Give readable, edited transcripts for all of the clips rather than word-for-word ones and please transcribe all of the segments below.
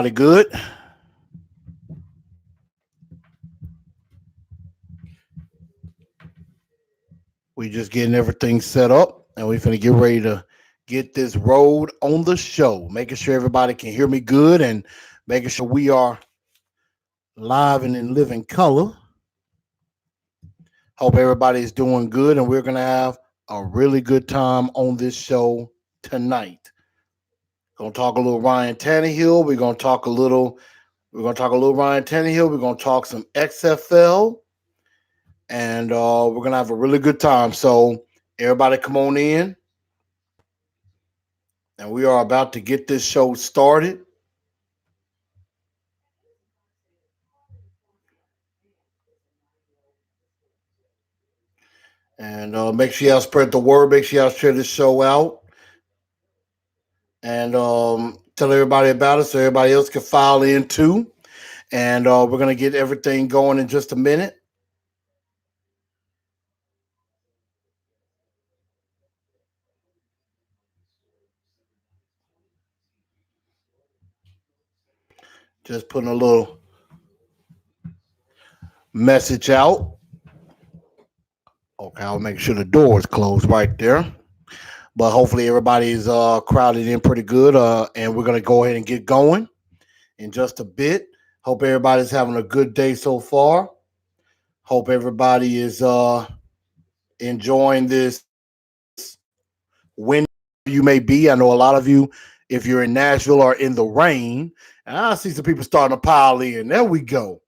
Good. We just getting everything set up, and we finna get ready to get this road on the show. Making sure everybody can hear me good, and making sure we are live and in living color. Hope everybody is doing good, and we're gonna have a really good time on this show tonight. Gonna talk a little Ryan Tannehill. We're gonna talk a little Ryan Tannehill. We're gonna talk some XFL, and we're gonna have a really good time. So everybody, come on in, and we are about to get this show started. And make sure y'all spread the word. Make sure y'all share this show out, and tell everybody about it so everybody else can file in too. And we're gonna get everything going in just a minute. Just putting a little message out. Okay, I'll make sure the door is closed right there. But hopefully everybody's crowded in pretty good. And we're gonna go ahead and get going in just a bit. Hope everybody's having a good day so far. Hope everybody is enjoying this when you may be. I know a lot of you, if you're in Nashville, are in the rain. And I see some people starting to pile in. There we go.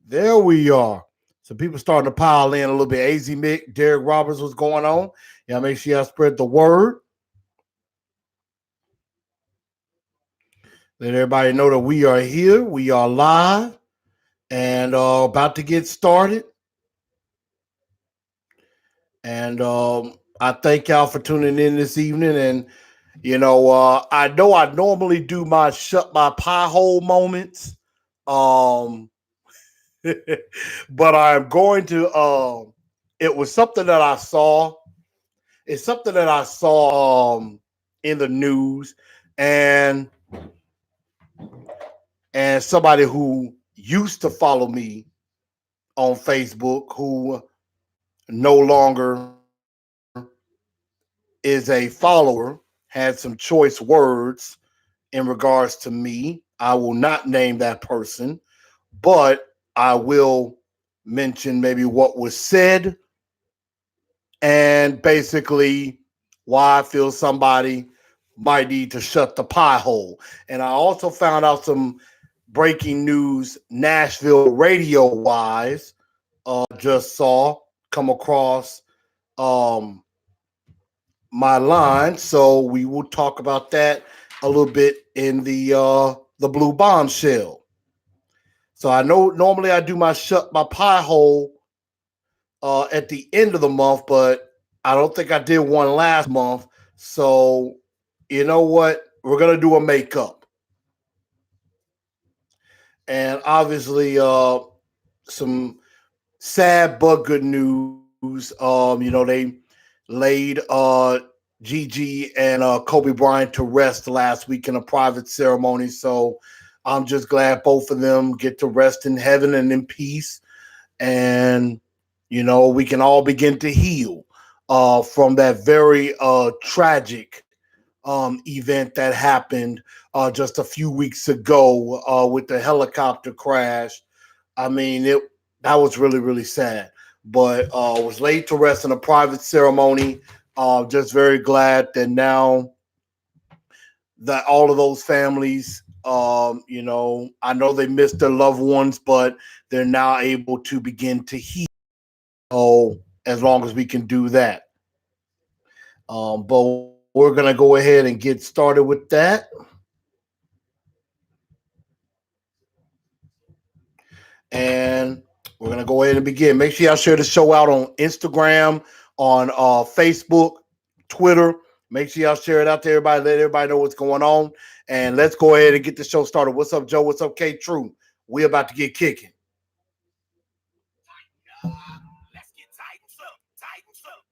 There we are. Some people starting to pile in a little bit. AZ Mick, Derek Roberts, what's going on? Yeah, make sure y'all spread the word. Let everybody know that we are here. We are live and about to get started. And I thank y'all for tuning in this evening. And I know I normally do my shut my pie hole moments, um, but I'm going to. It was something that I saw. It's something that I saw in the news, and somebody who used to follow me on Facebook who no longer is a follower had some choice words in regards to me. I will not name that person, but I will mention maybe what was said and basically why I feel somebody might need to shut the pie hole. And I also found out some breaking news, Nashville radio wise, just saw come across um, my line. So we will talk about that a little bit in the blue bombshell. So I know normally I do my shut my pie hole at the end of the month, but I don't think I did one last month. So you know what? We're gonna do a makeup, and obviously some sad but good news. They laid Gigi and Kobe Bryant to rest last week in a private ceremony. So I'm just glad both of them get to rest in heaven and in peace. And, we can all begin to heal from that very tragic event that happened just a few weeks ago with the helicopter crash. I mean, that was really, really sad. But was laid to rest in a private ceremony. Just very glad that now that all of those families, I know they missed their loved ones, but they're now able to begin to heal. Oh, as long as we can do that. But we're gonna go ahead and get started with that. And we're gonna go ahead and begin. Make sure y'all share the show out on Instagram, on Facebook, Twitter. Make sure y'all share it out to everybody. Let everybody know what's going on. And let's go ahead and get the show started. What's up, Joe? What's up, K True? We about to get kicking. Let's get Titans up. Titans up.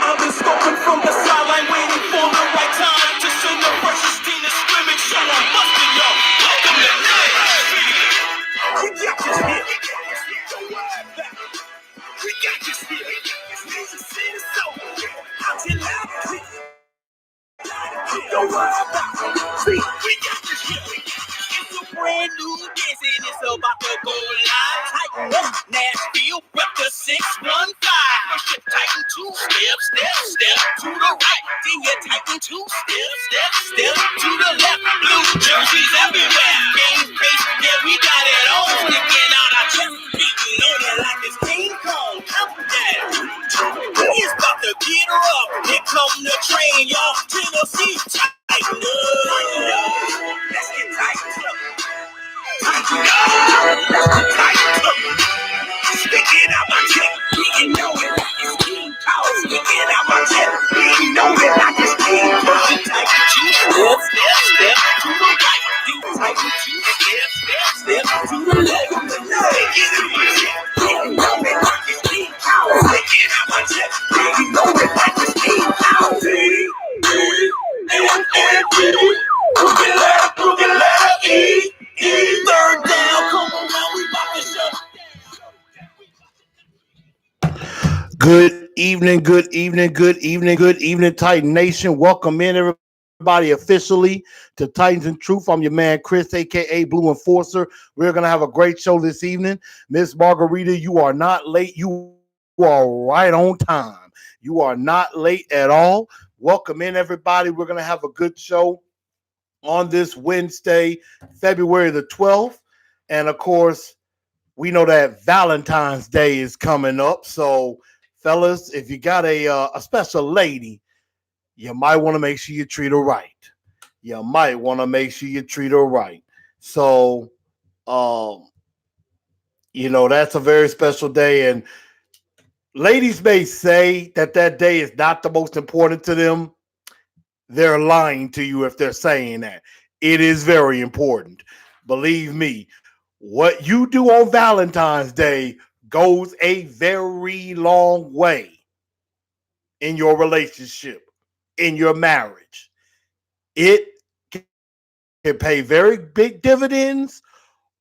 I've been scoping from the We got this here. It's a brand new dance and it's about to go live. Titan up, Nashville, rep the 615. First you tighten 2 steps, step to the right. Then you tighten 2 steps, step to the left. Blue jerseys everywhere. Game face, yeah, we got it on. Sticking out our chest, beating on it like it's King Kong. Countdown. It's about to get her up. Here come the train, y'all. Tennessee, tighten up. Let's get tightened up. Tighten up. Let's get tightened up. Sticking out my chest, you know it like it's King Kong. Sticking out my chest, you know it like it's King Kong. Tighten 2 steps, step to the right. Tighten 2 steps, step to the left. Sticking out my chest, you know it like it's King Kong. Sticking out my chest, you know it like it's King Kong. E. Third down, come on now, we about to show. Good evening, Titan Nation. Welcome in, everybody, officially to Titans and Truth. I'm your man, Chris, aka Blue Enforcer. We're going to have a great show this evening. Miss Margarita, you are not late. You are right on time. You are not late at all. Welcome in, everybody. We're going to have a good show on this Wednesday, February the 12th. And of course, we know that Valentine's Day is coming up. So, fellas, if you got a special lady, you might want to make sure you treat her right. So, that's a very special day. And ladies may say that day is not the most important to them. They're lying to you if they're saying that. It is very important. Believe me, what you do on Valentine's Day goes a very long way in your relationship, in your marriage. It can pay very big dividends,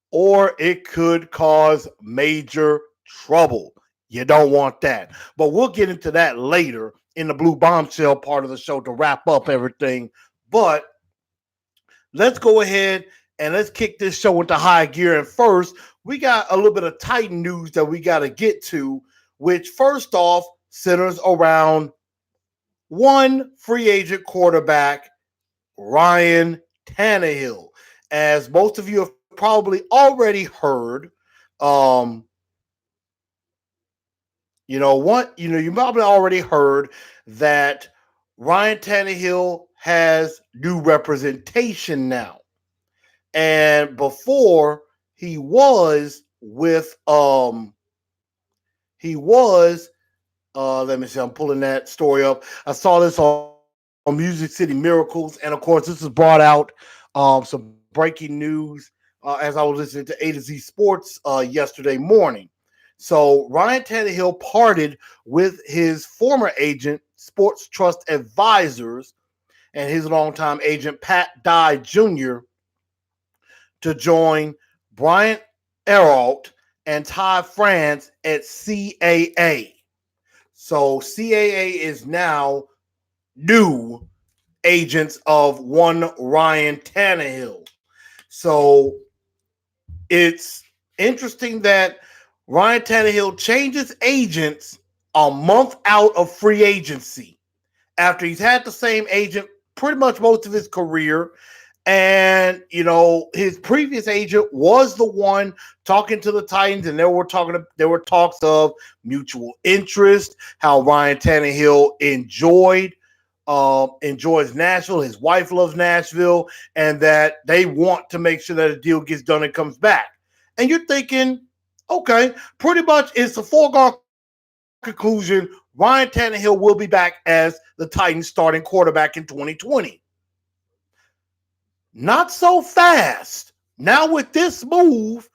or it could cause major trouble. You don't want that. But we'll get into that later in the Blue Bombshell part of the show to wrap up everything. But let's go ahead and let's kick this show into high gear. And first, we got a little bit of Titan news that we got to get to, which first off centers around one free agent quarterback, Ryan Tannehill. As most of you have probably already heard, you probably already heard that Ryan Tannehill has new representation now. And before he was with let me see, I'm pulling that story up. I saw this on Music City Miracles, and of course this has brought out some breaking news as I was listening to A to Z Sports yesterday morning. So Ryan Tannehill parted with his former agent, Sports Trust Advisors, and his longtime agent, Pat Dye Jr., to join Bryant Eralt and Ty France at CAA. So CAA is now new agents of one Ryan Tannehill. So it's interesting that Ryan Tannehill changes agents a month out of free agency after he's had the same agent pretty much most of his career. And, his previous agent was the one talking to the Titans, and there were talks of mutual interest, how Ryan Tannehill enjoys Nashville. His wife loves Nashville, and that they want to make sure that a deal gets done and comes back. And you're thinking, okay, pretty much it's a foregone conclusion. Ryan Tannehill will be back as the Titans starting quarterback in 2020. Not so fast. Now with this move,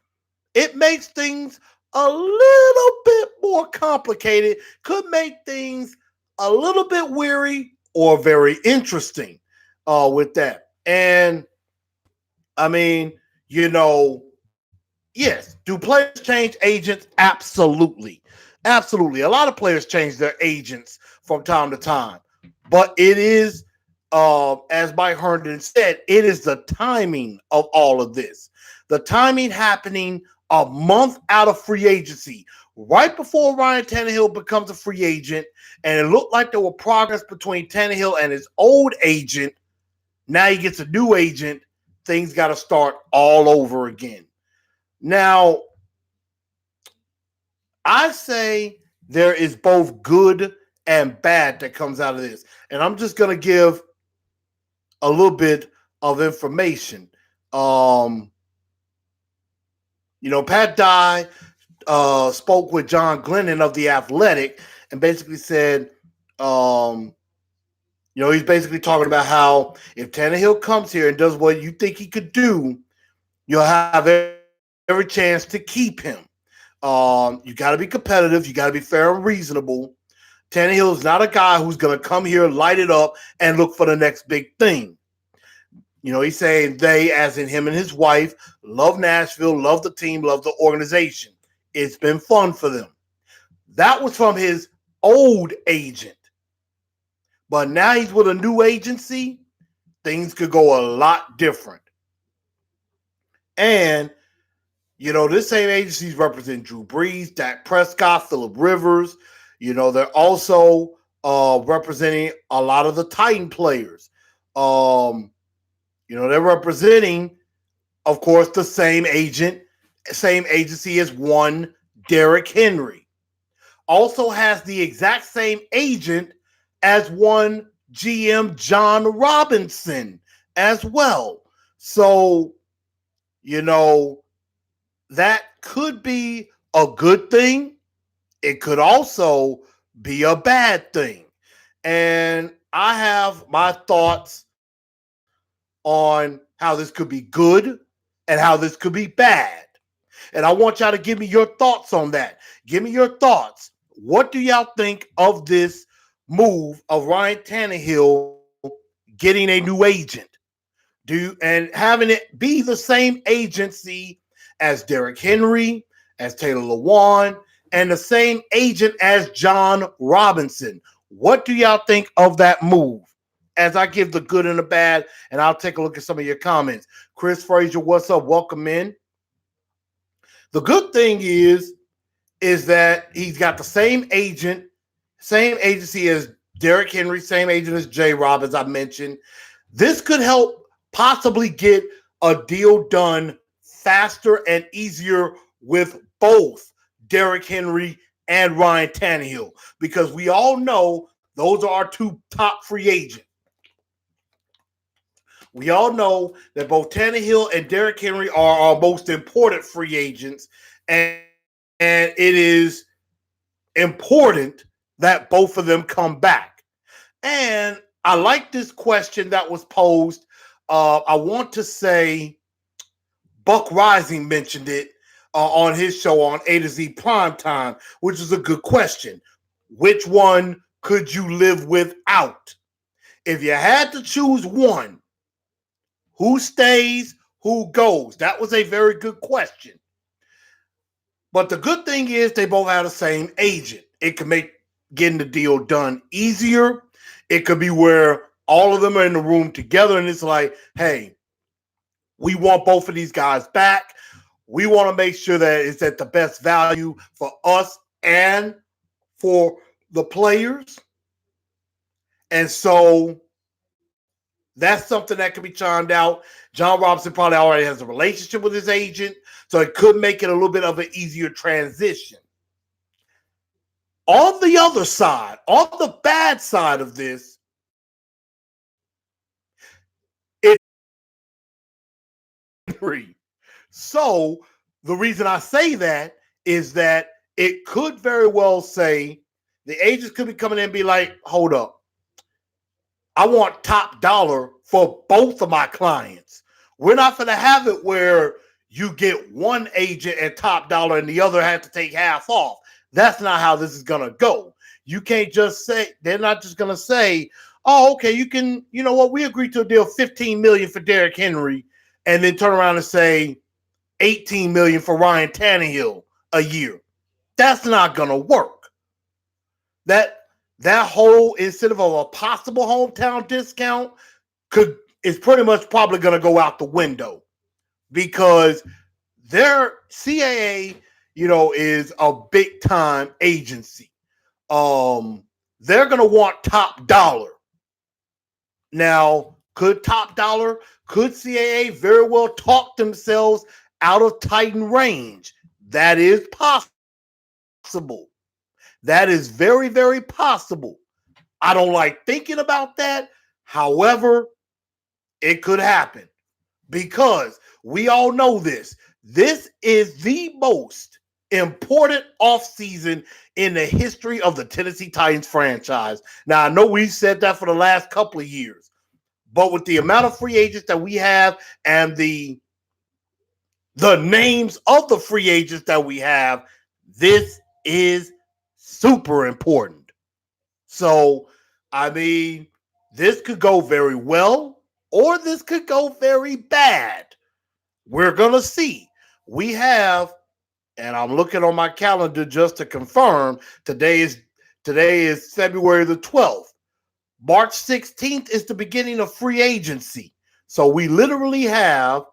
it makes things a little bit more complicated. Could make things a little bit weary or very interesting with that. And I mean, yes, do players change agents? Absolutely. Absolutely. A lot of players change their agents from time to time. But it is as Mike Herndon said, it is the timing of all of this. The timing happening a month out of free agency, right before Ryan Tannehill becomes a free agent, and it looked like there was progress between Tannehill and his old agent. Now he gets a new agent. Things got to start all over again. Now, I say there is both good and bad that comes out of this. And I'm just going to give a little bit of information. Pat Dye spoke with John Glennon of The Athletic and basically said, he's basically talking about how if Tannehill comes here and does what you think he could do, you'll have every chance to keep him. You got to be competitive. You got to be fair and reasonable. Tannehill is not a guy who's going to come here, light it up, and look for the next big thing. He's saying they, as in him and his wife, love Nashville, love the team, love the organization. It's been fun for them. That was from his old agent. But now he's with a new agency. Things could go a lot different. And, this same agencies represent Drew Brees, Dak Prescott, Phillip Rivers. They're also representing a lot of the Titan players. They're representing, of course, the same agency as one Derrick Henry. Also has the exact same agent as one GM John Robinson as well. So, that could be a good thing. It could also be a bad thing. And I have my thoughts on how this could be good and how this could be bad. And I want y'all to give me your thoughts on that. Give me your thoughts. What do y'all think of this move of Ryan Tannehill getting a new agent? And having it be the same agency as Derrick Henry, as Taylor Lewan, and the same agent as John Robinson. What do y'all think of that move? As I give the good and the bad, and I'll take a look at some of your comments. Chris Frazier, what's up? Welcome in. The good thing is that he's got the same agent, same agency as Derrick Henry, same agent as J. Rob, as I mentioned. This could help possibly get a deal done faster and easier with both Derrick Henry and Ryan Tannehill, because we all know those are our two top free agents. We all know that both Tannehill and Derrick Henry are our most important free agents, and it is important that both of them come back. And I like this question that was posed. I want to say Buck Rising mentioned it on his show on A to Z Primetime, which is a good question. Which one could you live without? If you had to choose one, who stays, who goes? That was a very good question. But the good thing is they both have the same agent. It could make getting the deal done easier. It could be where all of them are in the room together and it's like, hey, we want both of these guys back. We want to make sure that it's at the best value for us and for the players. And so that's something that can be chimed out. John Robinson probably already has a relationship with his agent, so it could make it a little bit of an easier transition. On the other side, on the bad side of this, it's free. So the reason I say that is that it could very well say the agents could be coming in and be like, hold up, I want top dollar for both of my clients. We're not going to have it where you get one agent at top dollar and the other has to take half off. That's not how this is going to go. You can't just say, they're not just going to say, oh, okay, you can, you know what, we agreed to a deal $15 million for Derrick Henry and then turn around and say $18 million for Ryan Tannehill a year. That's not going to work. that whole incentive of a possible hometown discount is pretty much probably going to go out the window because their CAA, is a big time agency. They're going to want top dollar. Now, could CAA very well talk themselves out of Titan range? That is possible. That is very, very possible. I don't like thinking about that. However, it could happen because we all know this. This is the most important offseason in the history of the Tennessee Titans franchise. Now, I know we've said that for the last couple of years, but with the amount of free agents that we have and the names of the free agents that we have, this is super important. So, I mean, this could go very well or this could go very bad. We're going to see. We have, and I'm looking on my calendar just to confirm, today is February the 12th. March 16th is the beginning of free agency. So we literally have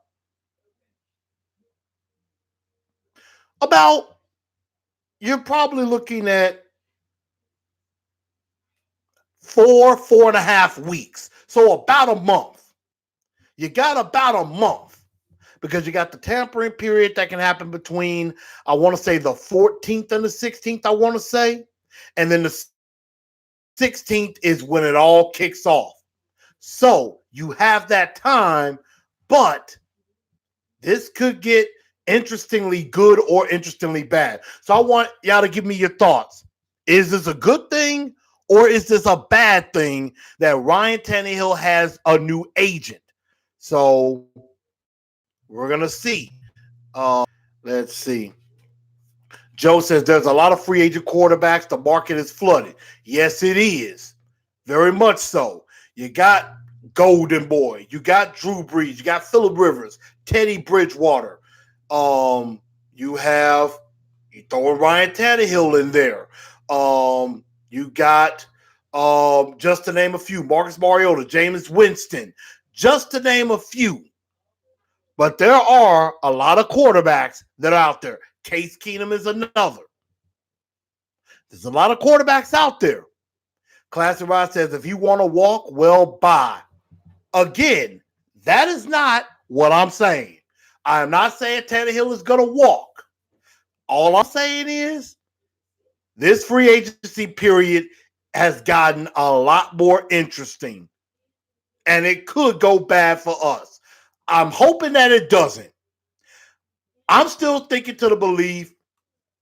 you're probably looking at 4.5 weeks. So about a month. You got about a month because you got the tampering period that can happen between, I want to say, the 14th and the 16th, I want to say. And then the 16th is when it all kicks off. So you have that time, but this could get interestingly good or interestingly bad. So I want y'all to give me your thoughts. Is this a good thing or is this a bad thing that Ryan Tannehill has a new agent? So we're going to see. Let's see. Joe says there's a lot of free agent quarterbacks. The market is flooded. Yes, it is. Very much so. You got Golden Boy. You got Drew Brees. You got Phillip Rivers, Teddy Bridgewater. You throwing Ryan Tannehill in there. You got, just to name a few, Marcus Mariota, Jameis Winston, just to name a few. But there are a lot of quarterbacks that are out there. Case Keenum is another. There's a lot of quarterbacks out there. Classic Rod says, if you want to walk, well, bye. Again, that is not what I'm saying. I am not saying Tannehill is going to walk. All I'm saying is this free agency period has gotten a lot more interesting. And it could go bad for us. I'm hoping that it doesn't. I'm still thinking to the belief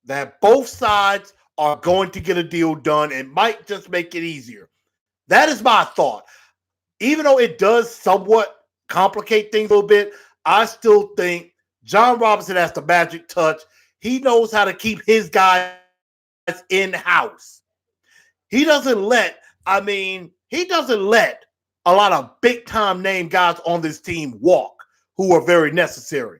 that both sides are going to get a deal done. It might just make it easier. That is my thought. Even though it does somewhat complicate things a little bit, I still think John Robinson has the magic touch. He knows how to keep his guys in-house. He doesn't let a lot of big-time name guys on this team walk who are very necessary.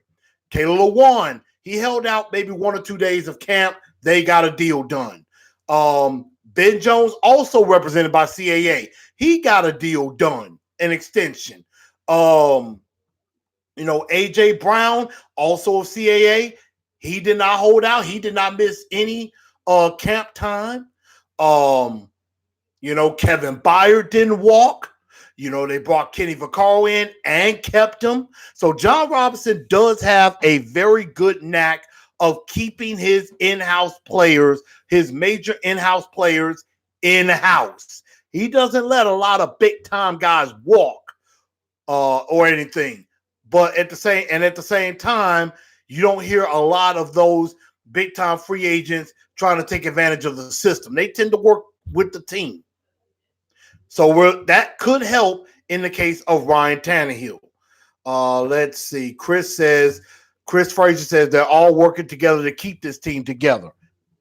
Taylor Lewan, he held out maybe 1 or 2 days of camp. They got a deal done. Ben Jones, also represented by CAA, he got a deal done, an extension. A.J. Brown, also of CAA, he did not hold out. He did not miss any camp time. Kevin Byard didn't walk. They brought Kenny Vaccaro in and kept him. So John Robinson does have a very good knack of keeping his in-house players, his major in-house players, in-house. He doesn't let a lot of big-time guys walk or anything. But at the same time, you don't hear a lot of those big-time free agents trying to take advantage of the system. They tend to work with the team. So that could help in the case of Ryan Tannehill. Let's see. Chris Frazier says they're all working together to keep this team together.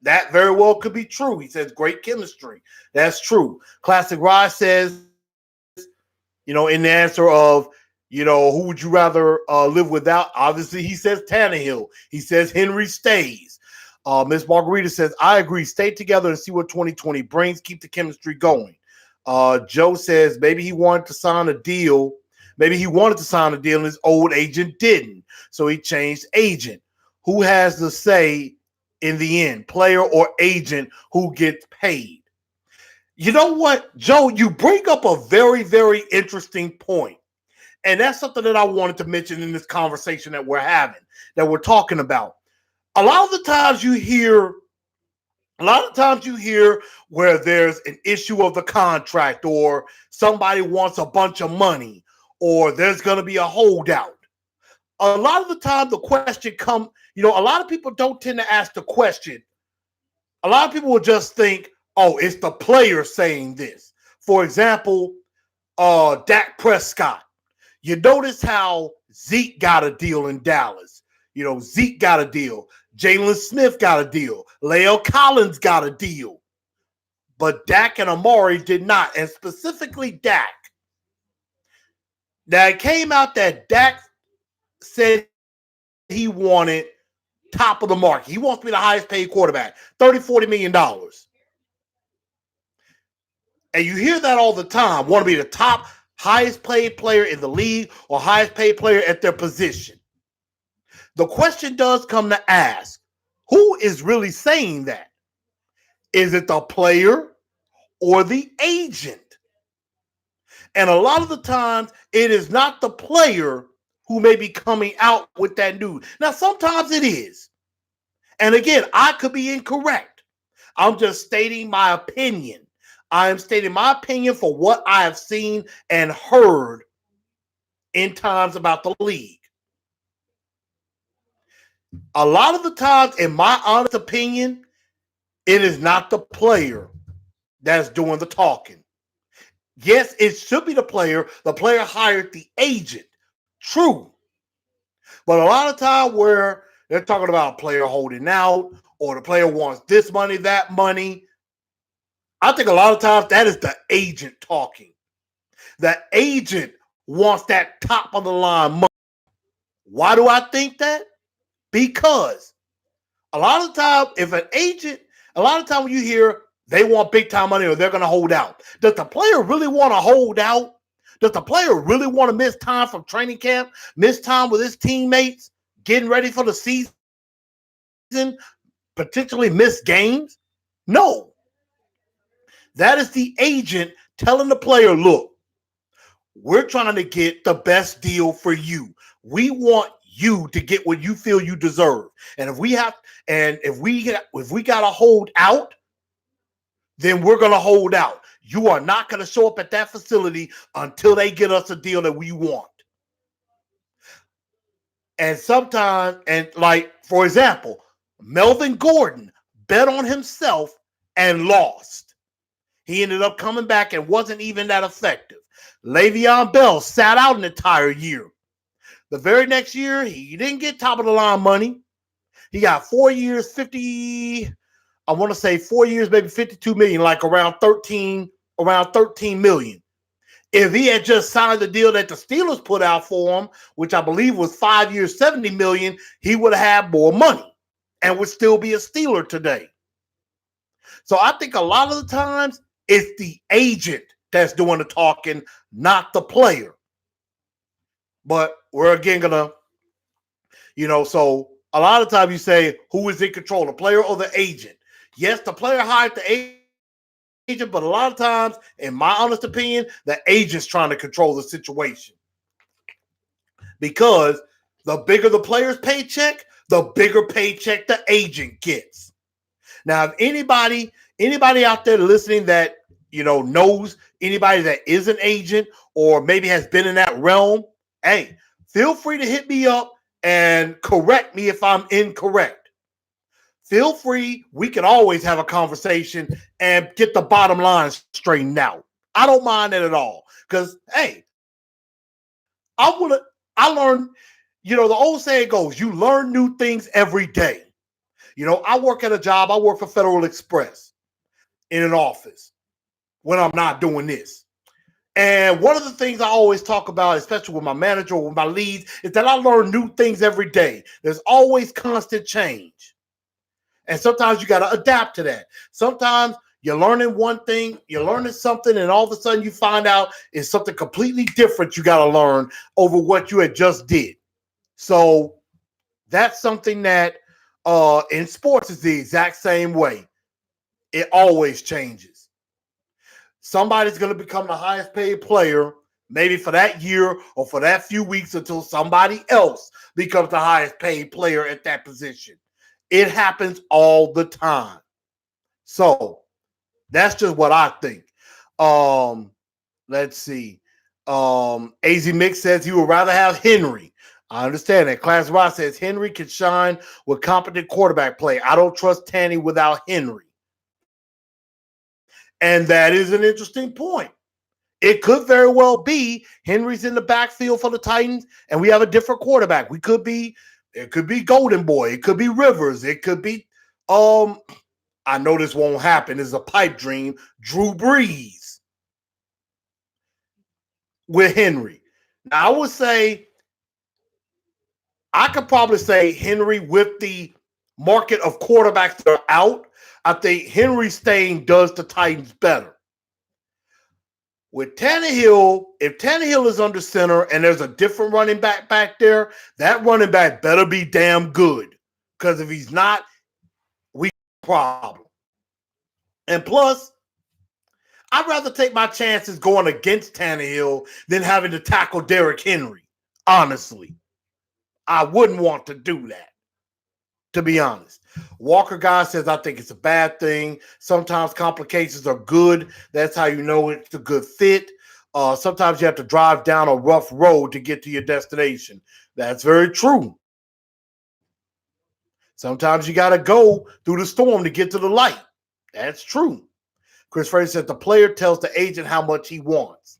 That very well could be true. He says great chemistry. That's true. Classic Rod says, in the answer of, who would you rather live without? Obviously, he says Tannehill. He says Henry stays. Miss Margarita says, I agree. Stay together and see what 2020 brings. Keep the chemistry going. Joe says maybe he wanted to sign a deal. Maybe he wanted to sign a deal and his old agent didn't. So he changed agent. Who has the say in the end, player or agent who gets paid? You know what, Joe, you bring up a very, very interesting point. And that's something that I wanted to mention in this conversation that we're having, that we're talking about. A lot of the times you hear where there's an issue of the contract, or somebody wants a bunch of money, or there's going to be a holdout. A lot of the time the question a lot of people don't tend to ask the question. A lot of people will just think, oh, it's the player saying this. For example, Dak Prescott. You notice how Zeke got a deal in Dallas. Zeke got a deal. Jalen Smith got a deal. Leo Collins got a deal. But Dak and Amari did not, and specifically Dak. Now, it came out that Dak said he wanted top of the market. He wants to be the highest paid quarterback, $30-40 million. And you hear that all the time. Want to be the top highest paid player in the league or highest paid player at their position. The question does come to ask, who is really saying that? Is it the player or the agent? And a lot of the times, it is not the player who may be coming out with that news. Now, sometimes it is. And again, I could be incorrect. I'm just stating my opinion. I am stating my opinion for what I have seen and heard in times about the league. A lot of the times, in my honest opinion, it is not the player that's doing the talking. Yes, it should be the player. The player hired the agent. True. But a lot of time where they're talking about a player holding out, or the player wants this money, that money, I think a lot of times that is the agent talking. The agent wants that top of the line money. Why do I think that? Because a lot of time, a lot of time when you hear they want big time money or they're going to hold out, does the player really want to hold out? Does the player really want to miss time from training camp, miss time with his teammates, getting ready for the season, potentially miss games? No. That is the agent telling the player, look, we're trying to get the best deal for you. We want you to get what you feel you deserve. And if we got to hold out, then we're going to hold out. You are not going to show up at that facility until they get us a deal that we want. And sometimes, and like, for example, Melvin Gordon bet on himself and lost. He ended up coming back and wasn't even that effective. Le'Veon Bell sat out an entire year. The very next year, he didn't get top of the line money. He got 4 years, 50, I want to say 4 years, maybe 52 million, like around 13 million. If he had just signed the deal that the Steelers put out for him, which I believe was 5 years, 70 million, he would have had more money and would still be a Steeler today. So I think a lot of the times it's the agent that's doing the talking, not the player. But we're again gonna, so a lot of times you say, who is in control, the player or the agent? Yes, the player hired the agent, but a lot of times, in my honest opinion, the agent's trying to control the situation. Because the bigger the player's paycheck, the bigger paycheck the agent gets. Now, if anybody out there listening that, knows anybody that is an agent or maybe has been in that realm, hey, feel free to hit me up and correct me if I'm incorrect. Feel free. We can always have a conversation and get the bottom line straightened out. I don't mind that at all. Because, hey, I learn, the old saying goes, you learn new things every day. I work at a job. I work for Federal Express in an office when I'm not doing this. And one of the things I always talk about, especially with my manager or with my leads, is that I learn new things every day. There's always constant change. And sometimes you got to adapt to that. Sometimes you're learning one thing, you're learning something, and all of a sudden you find out it's something completely different you got to learn over what you had just did. So that's something that in sports is the exact same way. It always changes. Somebody's going to become the highest paid player maybe for that year or for that few weeks until somebody else becomes the highest paid player at that position. It happens all the time. So that's just what I think. Let's see. AZ Mix says he would rather have Henry. I understand that. Class Ross says Henry can shine with competent quarterback play. I don't trust Tanny without Henry. And that is an interesting point. It could very well be Henry's in the backfield for the Titans, and we have a different quarterback. It could be Golden Boy, it could be Rivers, it could be I know this won't happen. This is a pipe dream. Drew Brees with Henry. Now, I would say I could probably say Henry with the market of quarterbacks that are out. I think Henry staying does the Titans better. With Tannehill, if Tannehill is under center and there's a different running back there, that running back better be damn good. Because if he's not, we have a problem. And plus, I'd rather take my chances going against Tannehill than having to tackle Derrick Henry. Honestly, I wouldn't want to do that, to be honest. Walker Guy says, I think it's a bad thing. Sometimes complications are good. That's how you know it's a good fit. Sometimes you have to drive down a rough road to get to your destination. That's very true. Sometimes you got to go through the storm to get to the light. That's true. Chris Fraser says the player tells the agent how much he wants.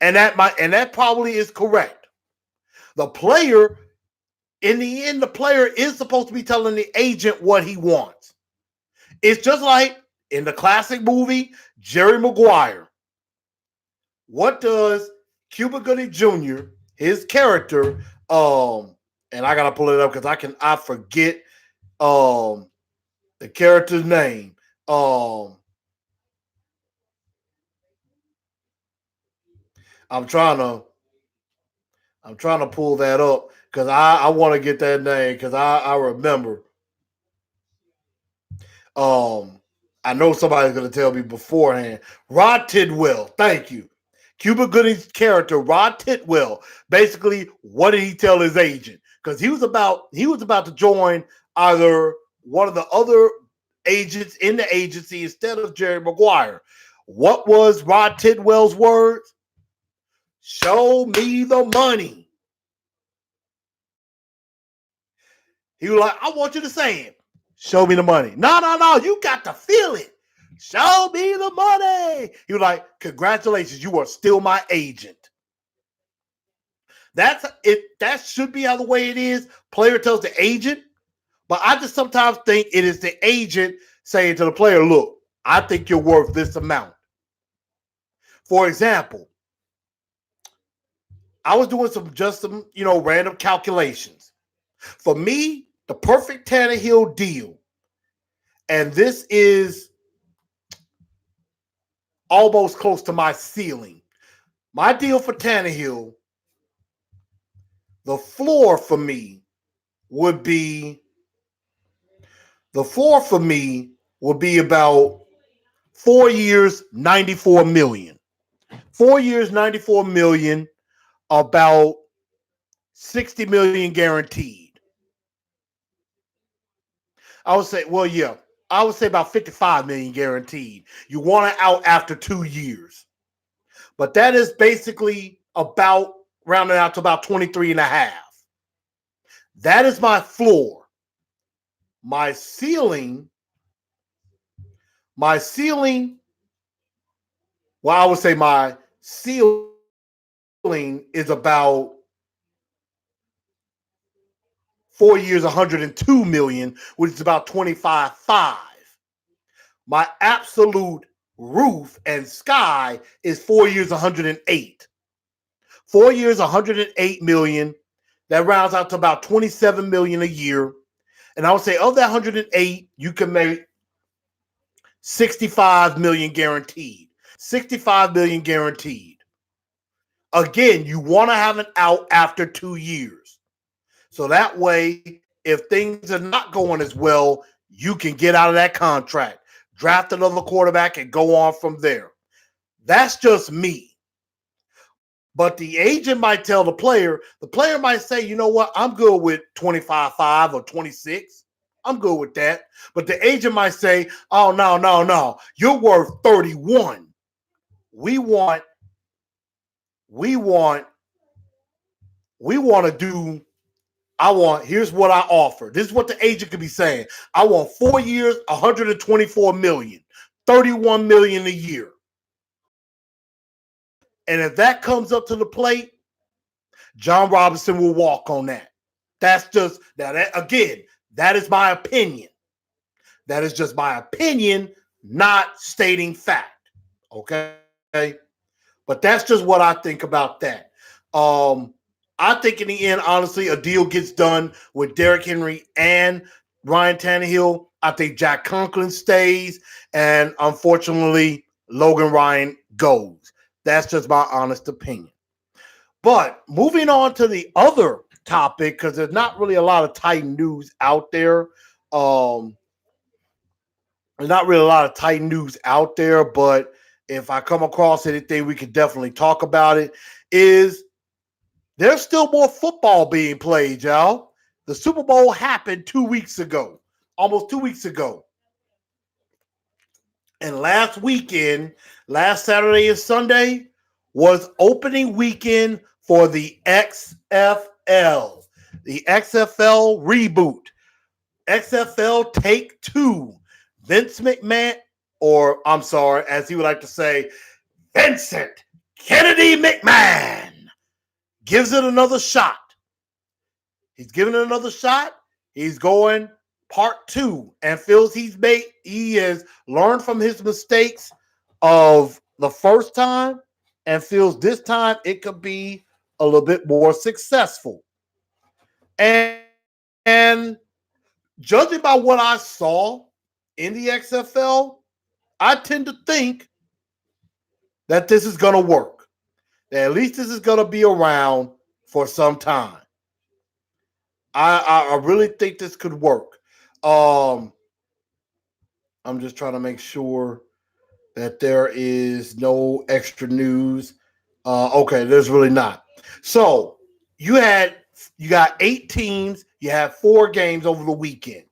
And that probably is correct. The player, in the end, the player is supposed to be telling the agent what he wants. It's just like in the classic movie, Jerry Maguire. What does Cuba Gooding Jr., his character, and I gotta pull it up because I forget the character's name. I'm trying to pull that up because I want to get that name because I remember. I know somebody's gonna tell me beforehand. Rod Tidwell, thank you. Cuba Gooding's character, Rod Tidwell. Basically, what did he tell his agent? Because he was about to join either one of the other agents in the agency instead of Jerry Maguire. What was Rod Tidwell's words? Show me the money. He was like, I want you to say it. Show me the money. No. You got to feel it. Show me the money. He was like, congratulations. You are still my agent. That's it. That should be how the way it is. Player tells the agent. But I just sometimes think it is the agent saying to the player, look, I think you're worth this amount. For example, I was doing some random calculations. For me, the perfect Tannehill deal, and this is almost close to my ceiling. My deal for Tannehill, the floor for me would be about 4 years, $94 million. 4 years, $94 million, about $60 million guaranteed. I would say about $55 million guaranteed. You want it out after 2 years. But that is basically about rounding out to about 23 and a half. That is my floor. My ceiling, I would say my ceiling is about 4 years, $102 million, which is about 25.5. My absolute roof and sky is 4 years, 108. 4 years, $108 million. That rounds out to about $27 million a year. And I would say of that 108, you can make 65 million guaranteed. 65 million guaranteed. Again, you want to have an out after 2 years. So that way, if things are not going as well, you can get out of that contract, draft another quarterback, and go on from there. That's just me. But the agent might tell the player might say, you know what, I'm good with 25-5 or 26. I'm good with that. But the agent might say, oh, no. You're worth 31. We want, we want, we want to do, here's what I offer. This is what the agent could be saying. I want 4 years, 124 million, 31 million a year. And if that comes up to the plate, John Robinson will walk on that. That's just again, that is my opinion. That is just my opinion, not stating fact. Okay. But that's just what I think about that. I think in the end, honestly, a deal gets done with Derrick Henry and Ryan Tannehill. I think Jack Conklin stays, and unfortunately, Logan Ryan goes. That's just my honest opinion. But moving on to the other topic, because there's not really a lot of Titan news out there. There's not really a lot of Titan news out there, but if I come across anything, we can definitely talk about it. Is there's still more football being played, y'all. The Super Bowl happened 2 weeks ago, almost 2 weeks ago. And last weekend, last Saturday and Sunday, was opening weekend for the XFL. The XFL reboot. XFL Take Two. Vince McMahon, or I'm sorry, as he would like to say, Vincent Kennedy McMahon gives it another shot. He's giving it another shot. He's going part 2 and feels he has learned from his mistakes of the first time and feels this time it could be a little bit more successful. And judging by what I saw in the XFL, I tend to think that this is going to work. That at least this is going to be around for some time. I really think this could work. I'm just trying to make sure that there is no extra news. Okay, there's really not. So you got 8 teams. You have 4 games over the weekend.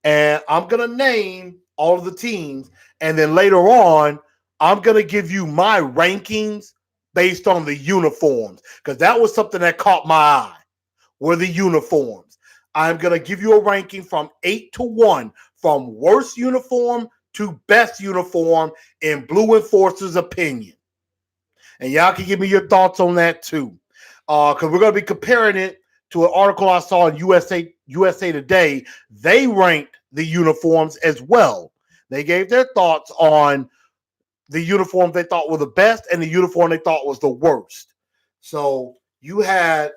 And I'm going to name all of the teams. And then later on, I'm going to give you my rankings based on the uniforms. Because that was something that caught my eye, were the uniforms. I'm going to give you a ranking from 8 to 1, from worst uniform to best uniform in Blue Enforcer's opinion. And y'all can give me your thoughts on that too. Because we're going to be comparing it to an article I saw in USA Today. They ranked the uniforms as well. They gave their thoughts on the uniforms they thought were the best and the uniform they thought was the worst. So you had,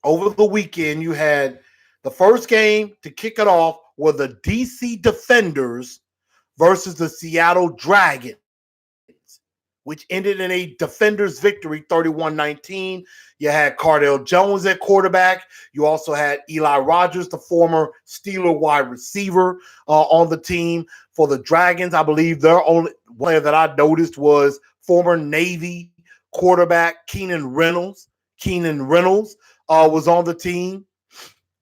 over the weekend, you had the first game to kick it off were the DC Defenders versus the Seattle Dragons, which ended in a Defenders victory, 31-19. You had Cardell Jones at quarterback. You also had Eli Rogers, the former Steeler wide receiver, on the team. For the Dragons, I believe their only player that I noticed was former Navy quarterback Keenan Reynolds. Was on the team.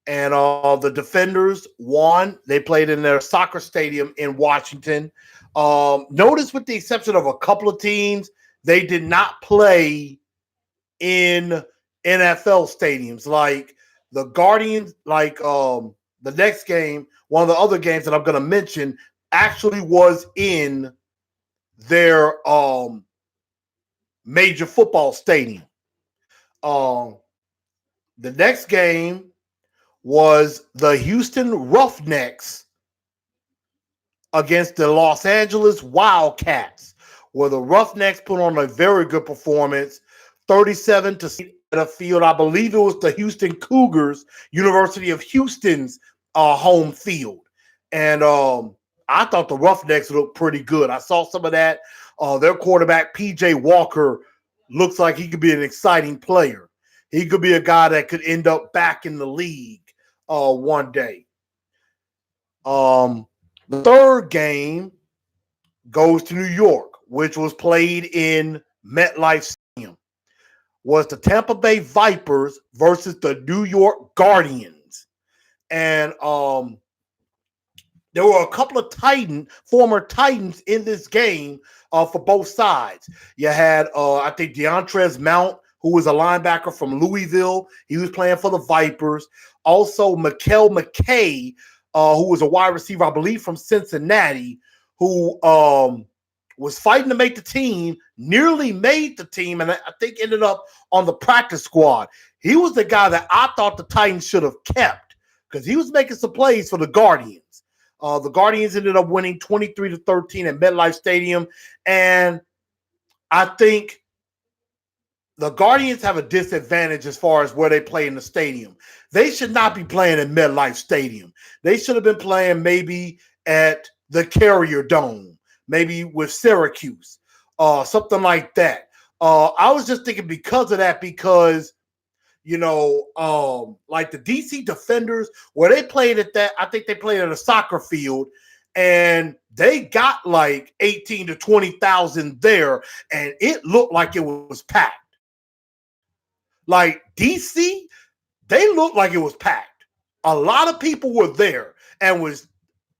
And the Defenders won. They played in their soccer stadium in Washington. Notice, with the exception of a couple of teams, they did not play in NFL stadiums. Like the Guardians, the next game, one of the other games that I'm going to mention, actually was in their major football stadium. The next game was the Houston Roughnecks against the Los Angeles Wildcats, where the Roughnecks put on a very good performance, 37-7 a field. I believe it was the Houston Cougars, University of Houston's home field. And I thought the Roughnecks looked pretty good. I saw some of that. Their quarterback, PJ Walker, looks like he could be an exciting player. He could be a guy that could end up back in the league one day. The third game goes to New York, which was played in MetLife Stadium, was the Tampa Bay Vipers versus the New York Guardians. And there were a couple of former Titans in this game for both sides. You had, I think, DeAndre Mount, who was a linebacker from Louisville. He was playing for the Vipers. Also, Mikael McKay, who was a wide receiver, I believe, from Cincinnati, who was fighting to make the team, nearly made the team, and I think ended up on the practice squad. He was the guy that I thought the Titans should have kept because he was making some plays for the Guardians. The Guardians ended up winning 23-13 at MetLife Stadium, and I think the Guardians have a disadvantage as far as where they play in the stadium. They should not be playing in MetLife Stadium. They should have been playing maybe at the Carrier Dome, maybe with Syracuse, something like that. I was just thinking because of that, because, you know, like the DC Defenders, where they played at that, I think they played at a soccer field, and they got like 18 to 20,000 there, and it looked like it was packed. Like DC, they looked like it was packed. A lot of people were there and was,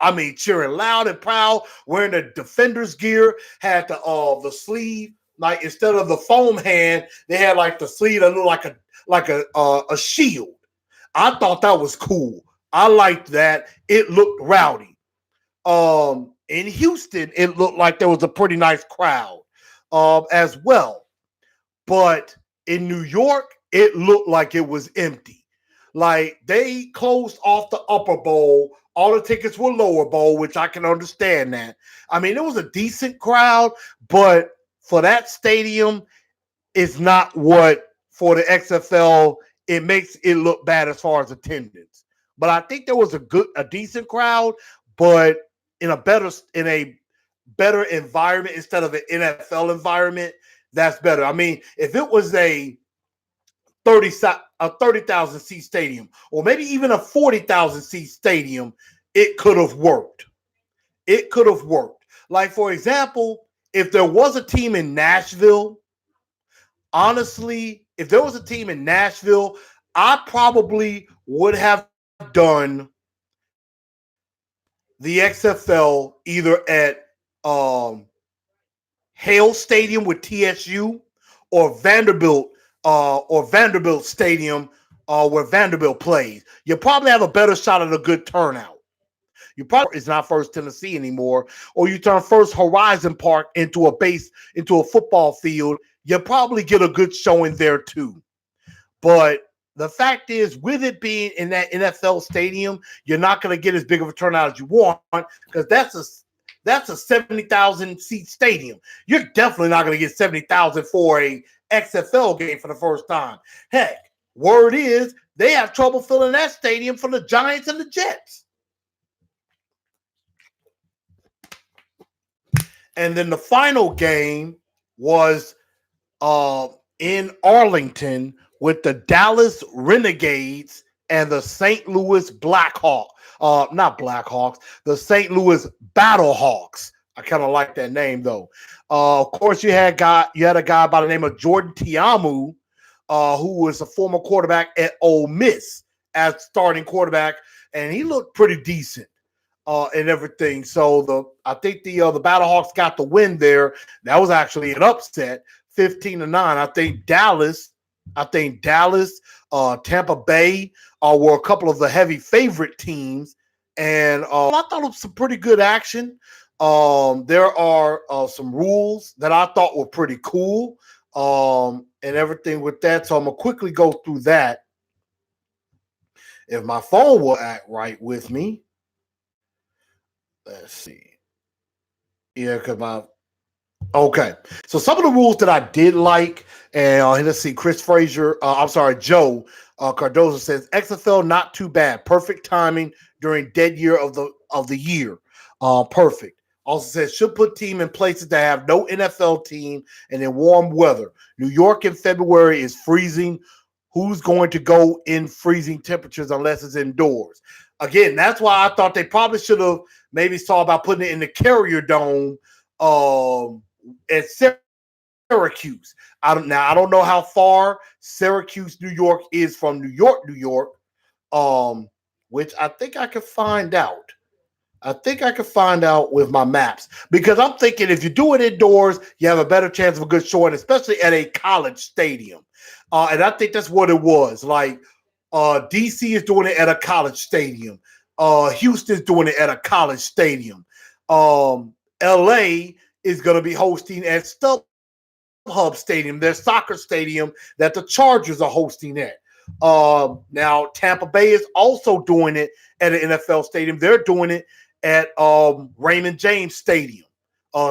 I mean, cheering loud and proud, wearing the Defenders gear, had the sleeve, like instead of the foam hand, they had like the sleeve that looked like a shield. I thought that was cool. I liked that. It looked rowdy. In Houston, it looked like there was a pretty nice crowd as well. But in New York, it looked like it was empty. Like they closed off the upper bowl. All the tickets were lower bowl, which I can understand that. I mean, it was a decent crowd, but for that stadium, it's not what for the XFL, it makes it look bad as far as attendance. But I think there was a decent crowd, but in a better environment instead of an NFL environment, that's better. I mean, if it was a 30,000 seat stadium, or maybe even a 40,000 seat stadium, it could have worked. It could have worked. Like, for example, if there was a team in Nashville, honestly, if there was a team in Nashville, I probably would have done the XFL either at Hale Stadium with TSU or Vanderbilt Stadium where Vanderbilt plays. You probably have a better shot at a good turnout. You probably it's not First Tennessee anymore, or you turn First Horizon Park into a football field. You probably get a good showing there too. But the fact is, with it being in that NFL stadium, you're not going to get as big of a turnout as you want because that's a 70,000 seat stadium. You're definitely not going to get 70,000 for a XFL game for the first time. Heck, word is they have trouble filling that stadium for the Giants and the Jets. And then the final game was in Arlington with the Dallas Renegades and the St. Louis the St. Louis Battlehawks. I kind of like that name though. Of course, you had a guy by the name of Jordan Tiamu, who was a former quarterback at Ole Miss as starting quarterback, and he looked pretty decent and everything. So I think the Battlehawks got the win there. That was actually an upset, 15-9. I think Dallas, Tampa Bay were a couple of the heavy favorite teams, and I thought it was some pretty good action. There are some rules that I thought were pretty cool and everything with that. So I'm going to quickly go through that. If my phone will act right with me. Let's see. Yeah, because okay. So some of the rules that I did like And let's see, Chris Frazier, Joe Cardozo says XFL not too bad. Perfect timing during dead year of the year. Perfect. Also says should put team in places that have no NFL team and in warm weather. New York in February is freezing. Who's going to go in freezing temperatures unless it's indoors? Again, that's why I thought they probably should have maybe saw about putting it in the Carrier Dome at Syracuse. I don't know how far Syracuse, New York is from New York, New York, which I think I could find out. I think I could find out with my maps because I'm thinking if you do it indoors, you have a better chance of a good showing, especially at a college stadium. And I think that's what it was. Like DC is doing it at a college stadium. Houston's doing it at a college stadium. LA is going to be hosting at StubHub Stadium, their soccer stadium that the Chargers are hosting at. Now Tampa Bay is also doing it at an NFL stadium. They're doing it at Raymond James Stadium,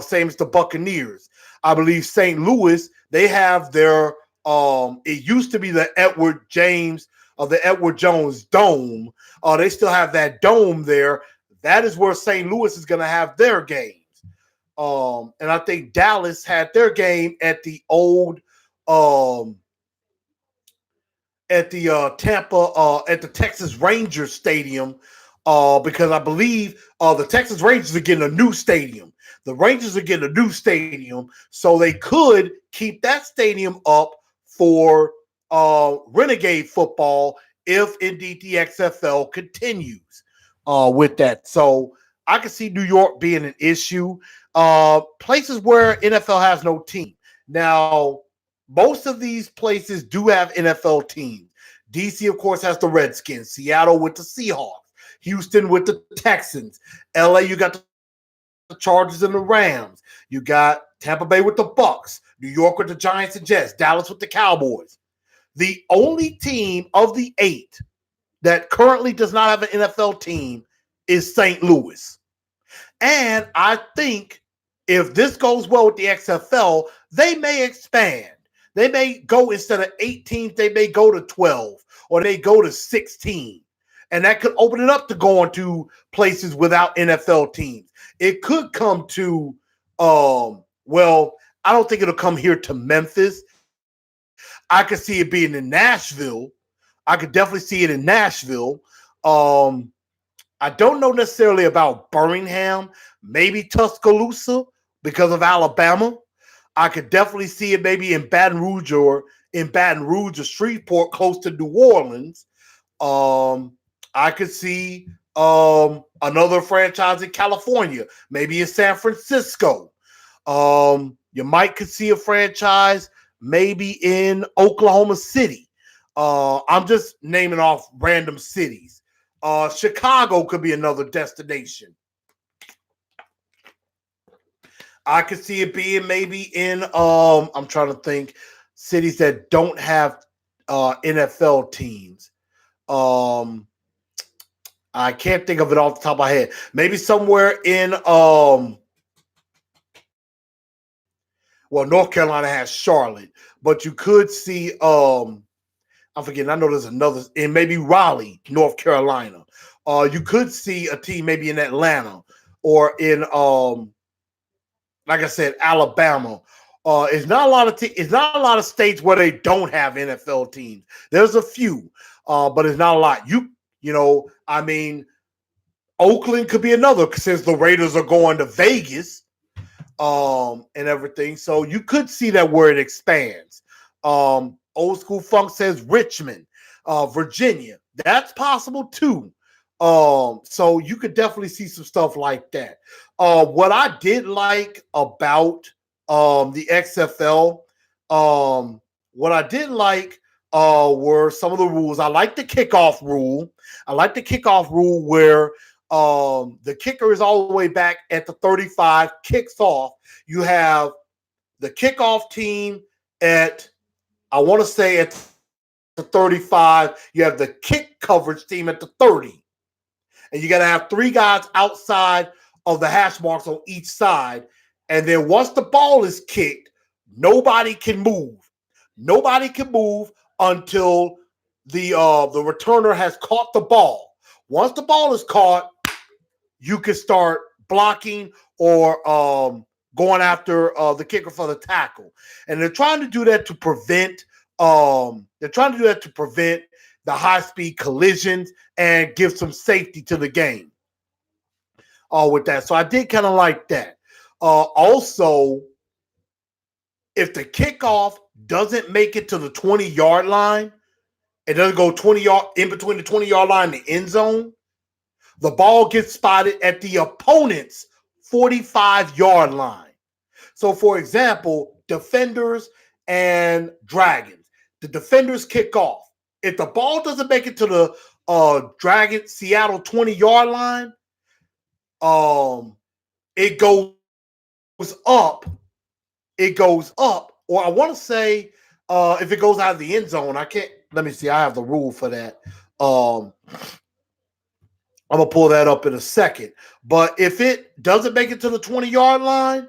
same as the Buccaneers. I believe St. Louis, they have their it used to be the Edward Jones Dome. They still have that dome there. That is where St. Louis is going to have their games. And I think Dallas had their game at the old at the at the Texas Rangers Stadium, because I believe the Texas Rangers are getting a new stadium. The Rangers are getting a new stadium, so they could keep that stadium up for Renegade football if indeed the XFL continues with that. So I can see New York being an issue. Places where NFL has no team. Now, most of these places do have NFL teams. DC, of course, has the Redskins. Seattle with the Seahawks. Houston with the Texans. LA, you got the Chargers and the Rams. You got Tampa Bay with the Bucks. New York with the Giants and Jets. Dallas with the Cowboys. The only team of the 8 that currently does not have an NFL team is St. Louis. And I think if this goes well with the XFL, they may expand. They may go, instead of 8 teams, they may go to 12 or they go to 16. And that could open it up to going to places without NFL teams. It could come to, well, I don't think it'll come here to Memphis. I could see it being in Nashville. I could definitely see it in Nashville. I don't know necessarily about Birmingham, maybe Tuscaloosa because of Alabama. I could definitely see it maybe in Baton Rouge or Shreveport, close to New Orleans. I could see another franchise in California, maybe in San Francisco. You might could see a franchise maybe in Oklahoma City. I'm just naming off random cities. Chicago could be another destination. I could see it being maybe in I'm trying to think cities that don't have NFL teams. I can't think of it off the top of my head. Maybe somewhere in North Carolina has Charlotte, but you could see I'm forgetting. I know there's another in maybe Raleigh, North Carolina. You could see a team maybe in Atlanta or in like I said, Alabama. It's not a lot of states where they don't have NFL teams. There's a few, but it's not a lot. I mean, Oakland could be another since the Raiders are going to Vegas, and everything. So you could see that where it expands. Old School Funk says Richmond, Virginia. That's possible too. So you could definitely see some stuff like that. What I did like about the XFL, what I did like were some of the rules. I like the kickoff rule. I like the kickoff rule where the kicker is all the way back at the 35, kicks off. You have the kickoff team at, I want to say at the 35. You have the kick coverage team at the 30. And you got to have 3 guys outside of the hash marks on each side. And then once the ball is kicked, nobody can move. Nobody can move until the returner has caught the ball. Once the ball is caught, you can start blocking or going after the kicker for the tackle. And they're trying to do that to prevent the high-speed collisions and give some safety to the game. With that. So I did kind of like that. Also, if the kickoff doesn't make it to the 20-yard line, it doesn't go 20 yard in between the 20-yard line and the end zone, the ball gets spotted at the opponent's 45-yard line. So, for example, defenders and Dragons. The defenders kick off. If the ball doesn't make it to the Dragon Seattle 20-yard line, it goes up. It goes up, or I want to say if it goes out of the end zone, I can't. Let me see. I have the rule for that. I'm gonna pull that up in a second. But if it doesn't make it to the 20-yard line,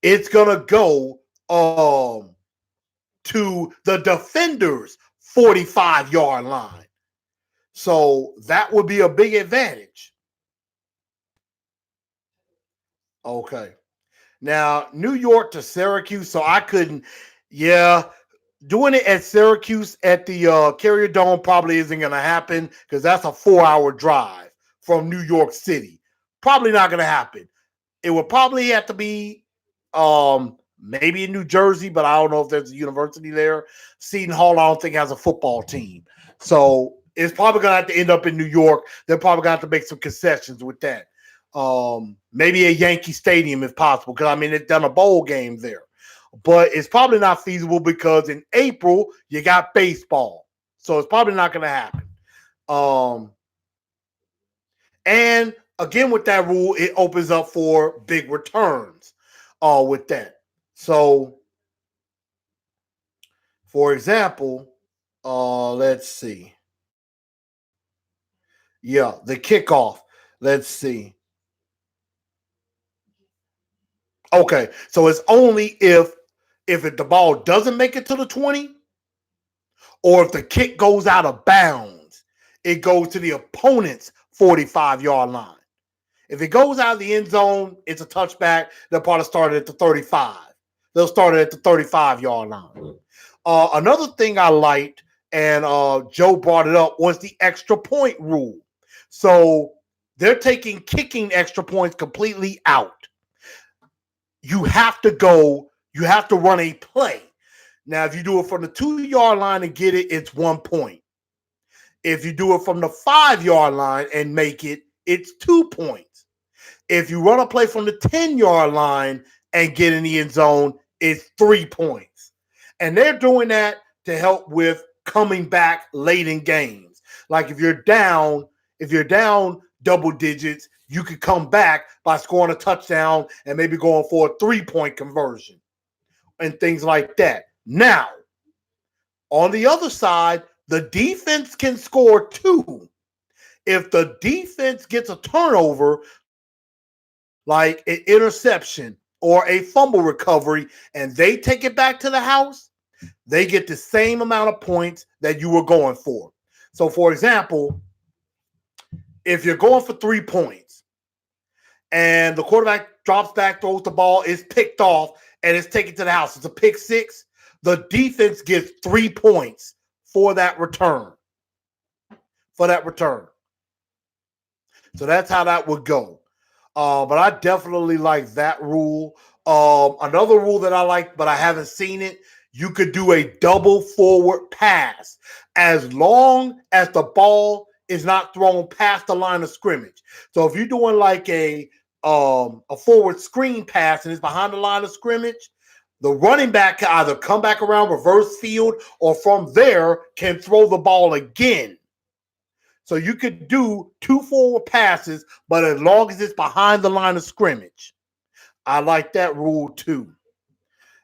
it's gonna go to the defender's 45-yard line. So that would be a big advantage. Okay. Now, New York to Syracuse, so I couldn't, yeah, doing it at Syracuse at the Carrier Dome probably isn't going to happen because that's a 4-hour drive from New York City. Probably not going to happen. It would probably have to be maybe in New Jersey, but I don't know if there's a university there. Seton Hall, I don't think has a football team. So it's probably going to have to end up in New York. They're probably going to have to make some concessions with that. Maybe a Yankee Stadium if possible, because I mean they've done a bowl game there. But it's probably not feasible because in April you got baseball. So it's probably not going to happen. And again, with that rule, it opens up for big returns with that. So, for example, let's see. Yeah, the kickoff. Let's see. Okay, so it's only if the ball doesn't make it to the 20 or if the kick goes out of bounds, it goes to the opponent's 45-yard line. If it goes out of the end zone, it's a touchback. They'll probably start it at the 35. They'll start it at the 35-yard line. Another thing I liked, and Joe brought it up, was the extra point rule. So they're taking kicking extra points completely out. You have to run a play. Now, if you do it from the 2-yard line and get it, it's 1 point. If you do it from the 5-yard line and make it, it's 2 points. If you run a play from the 10-yard line and get in the end zone, it's 3 points. And they're doing that to help with coming back late in games. Like if you're down double digits, you could come back by scoring a touchdown and maybe going for a 3-point conversion and things like that. Now, on the other side, the defense can score too. If the defense gets a turnover, like an interception or a fumble recovery, and they take it back to the house, they get the same amount of points that you were going for. So, for example, if you're going for 3 points and the quarterback drops back, throws the ball, is picked off, and it's taken to the house, it's a pick six, the defense gets 3 points for that return. So that's how that would go. But I definitely like that rule. Another rule that I like, but I haven't seen it, you could do a double forward pass as long as the ball is not thrown past the line of scrimmage. So if you're doing like a forward screen pass and it's behind the line of scrimmage, the running back can either come back around reverse field or from there can throw the ball again. So you could do 2 forward passes, but as long as it's behind the line of scrimmage. I like that rule too.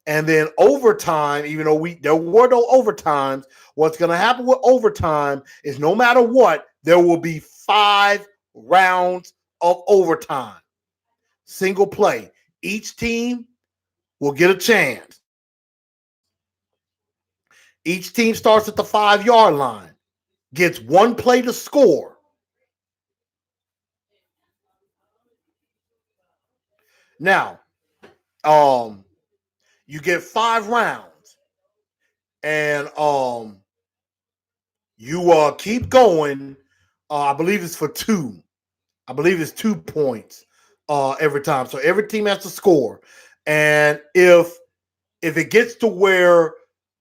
And then overtime, even though there were no overtimes, what's going to happen with overtime is no matter what, there will be 5 rounds of overtime. Single play. Each team will get a chance. Each team starts at the 5-yard line, gets one play to score. Now, you get 5 rounds, and you keep going. I believe it's for 2. I believe it's 2 points every time. So every team has to score, and if it gets to where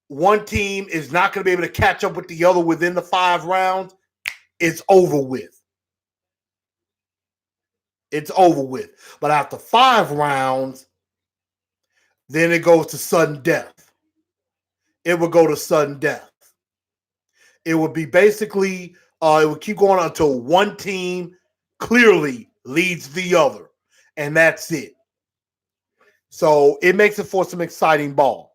one team is not going to be able to catch up with the other within the 5 rounds, it's over with. It's over with. But after 5 rounds, then it goes to sudden death. It would go to sudden death. It would be basically, it would keep going until one team clearly leads the other. And that's it. So it makes it for some exciting ball.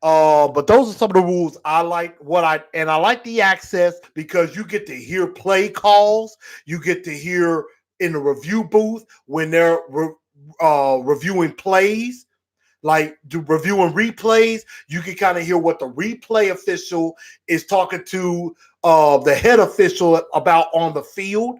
But those are some of the rules I like. I like the access because you get to hear play calls. You get to hear in the review booth when they're reviewing plays, like reviewing replays. You can kind of hear what the replay official is talking to the head official about on the field,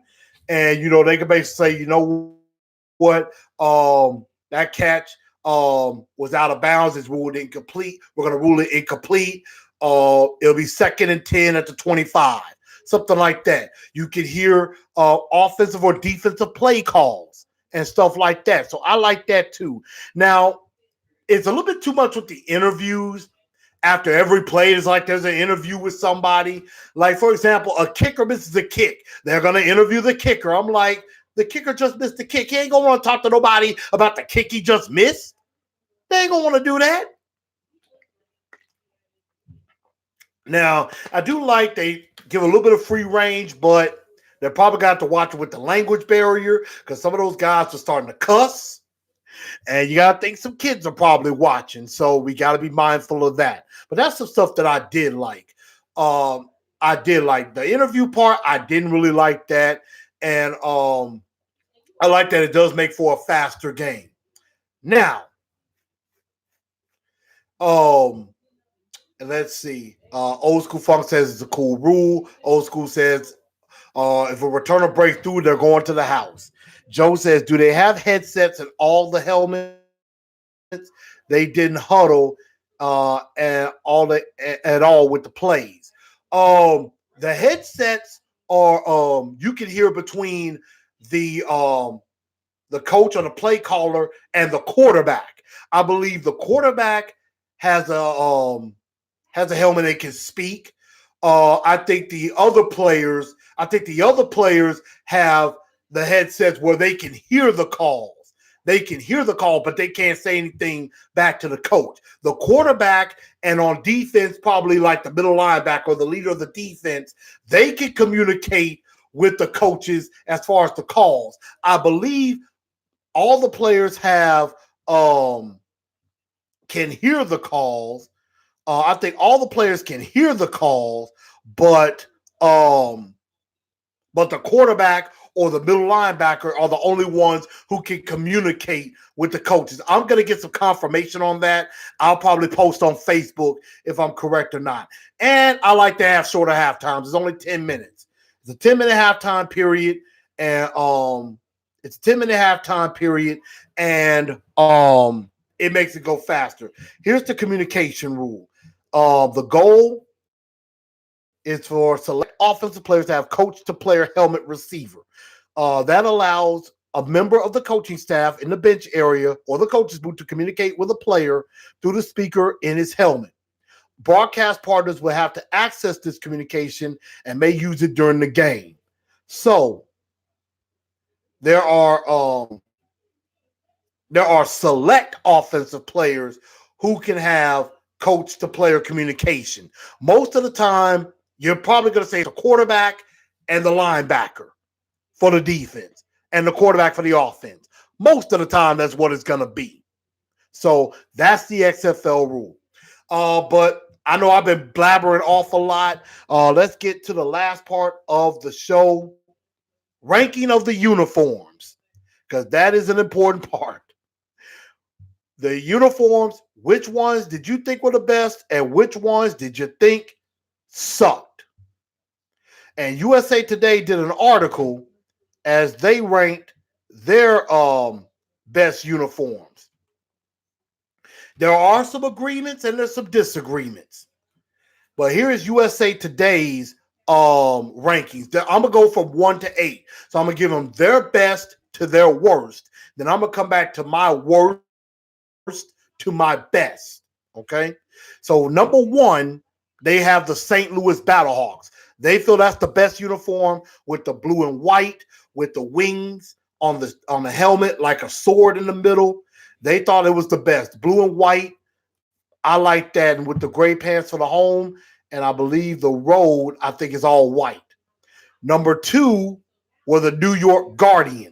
and they can basically say, what, that catch was out of bounds. It's ruled incomplete. We're going to rule it incomplete. It'll be 2nd and 10 at the 25, something like that. You can hear offensive or defensive play calls and stuff like that. So I like that too. Now, it's a little bit too much with the interviews. After every play, it's like there's an interview with somebody. Like, for example, a kicker misses a kick. They're going to interview the kicker. I'm like, the kicker just missed the kick. He ain't going to want to talk to nobody about the kick he just missed. They ain't going to want to do that. Now, I do like they give a little bit of free range, but they're probably got to watch it with the language barrier because some of those guys are starting to cuss. And you got to think some kids are probably watching. So we got to be mindful of that. But that's some stuff that I did like. I did like the interview part. I didn't really like that. And I like that it does make for a faster game. Now, let's see. Old School Funk says it's a cool rule. Old School says if a returner breaks through, they're going to the house. Joe says, do they have headsets in all the helmets? They didn't huddle at all with the plays. The headsets are you can hear between the coach or the play caller and the quarterback. I believe the quarterback has a helmet that can speak. I think the other players have the headsets where they can hear the calls. They can hear the call, but they can't say anything back to the coach. The quarterback and on defense, probably like the middle linebacker or the leader of the defense, they can communicate with the coaches as far as the calls. I believe all the players have can hear the calls. I think all the players can hear the calls, but the quarterback or the middle linebacker are the only ones who can communicate with the coaches. I'm going to get some confirmation on that. I'll probably post on Facebook if I'm correct or not. And I like to have shorter half times. It's only 10 minutes. It's a 10-minute halftime period, and it makes it go faster. Here's the communication rule. The goal is for select offensive players to have coach-to-player helmet receiver. That allows a member of the coaching staff in the bench area or the coach's booth to communicate with a player through the speaker in his helmet. Broadcast partners will have to access this communication and may use it during the game. So there are select offensive players who can have coach-to-player communication. Most of the time, you're probably going to say the quarterback and the linebacker for the defense and the quarterback for the offense. Most of the time, that's what it's going to be. So that's the XFL rule. But I know I've been blabbering off a lot. Let's get to the last part of the show. Ranking of the uniforms, because that is an important part. The uniforms, which ones did you think were the best and which ones did you think sucked? And USA Today did an article as they ranked their best uniforms. There are some agreements and there's some disagreements. But here is USA Today's rankings. I'm gonna go from 1 to 8. So I'm gonna give them their best to their worst. Then I'm gonna come back to my worst to my best. Okay. So number 1, they have the St. Louis Battlehawks. They feel that's the best uniform with the blue and white, with the wings on the helmet, like a sword in the middle. They thought it was the best. Blue and white. I like that. And with the gray pants for the home, and I believe the road, I think, is all white. Number 2 were the New York Guardians.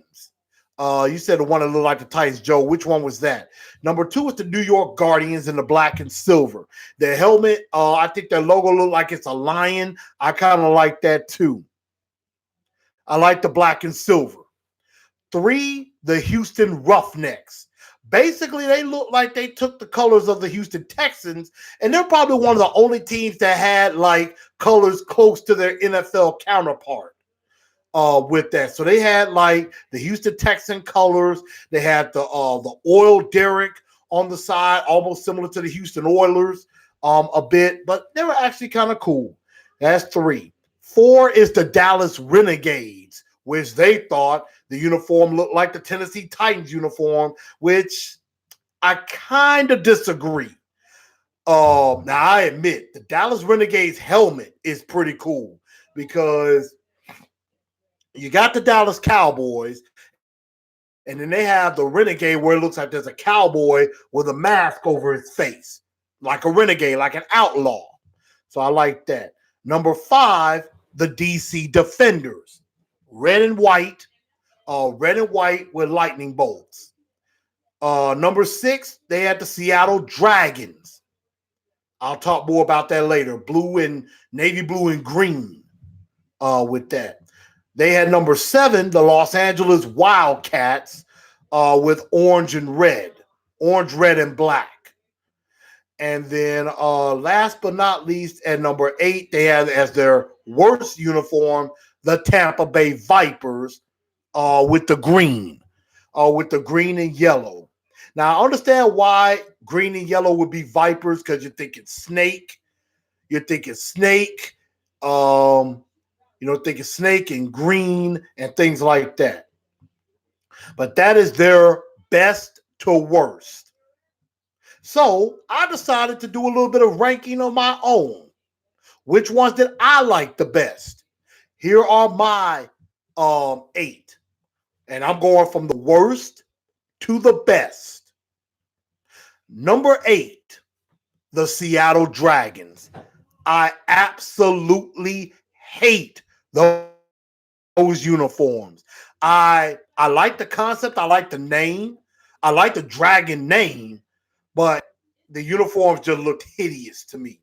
You said the one that looked like the Titans, Joe. Which one was that? Number 2 was the New York Guardians in the black and silver. Their helmet, I think their logo looked like it's a lion. I kind of like that too. I like the black and silver. 3, the Houston Roughnecks. Basically, they look like they took the colors of the Houston Texans, and they're probably one of the only teams that had like colors close to their NFL counterpart with that. So they had like the Houston Texan colors. They had the oil derrick on the side, almost similar to the Houston Oilers a bit, but they were actually kind of cool. That's 3. 4 is the Dallas Renegades, which they thought the uniform looked like the Tennessee Titans uniform, which I kind of disagree. Now, I admit the Dallas Renegades helmet is pretty cool because you got the Dallas Cowboys, and then they have the Renegade where it looks like there's a cowboy with a mask over his face, like a renegade, like an outlaw. So I like that. Number 5, the DC Defenders, red and white with lightning bolts. Number 6, they had the Seattle Dragons. I'll talk more about that later. Blue and navy blue and green with that. They had number 7, the Los Angeles Wildcats with orange, red, and black. And then last but not least, at number 8, they had as their worst uniform the Tampa Bay Vipers with the green and yellow. Now, I understand why green and yellow would be Vipers because you're thinking snake. You're thinking snake. Thinking snake and green and things like that. But that is their best to worst. So I decided to do a little bit of ranking of my own. Which ones did I like the best? Here are my 8. And I'm going from the worst to the best. Number 8, the Seattle Dragons. I absolutely hate those uniforms. I like the concept. I like the name. I like the dragon name, but the uniforms just looked hideous to me.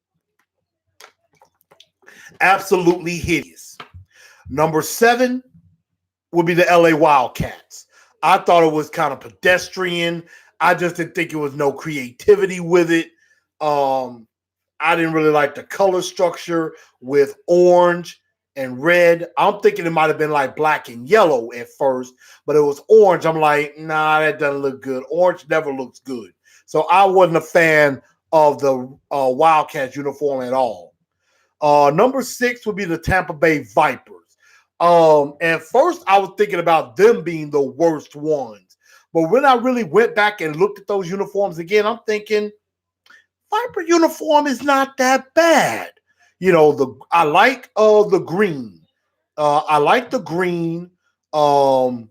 Absolutely hideous. Number 7 would be the LA Wildcats. I thought it was kind of pedestrian. I just didn't think it was no creativity with it. I didn't really like the color structure with orange and red. I'm thinking it might have been like black and yellow at first, but it was orange. I'm like, nah, that doesn't look good. Orange never looks good. So I wasn't a fan of the Wildcats uniform at all. Number 6 would be the Tampa Bay Vipers. At first, I was thinking about them being the worst ones. But when I really went back and looked at those uniforms again, I'm thinking, Viper uniform is not that bad. I like the green. I like the green. I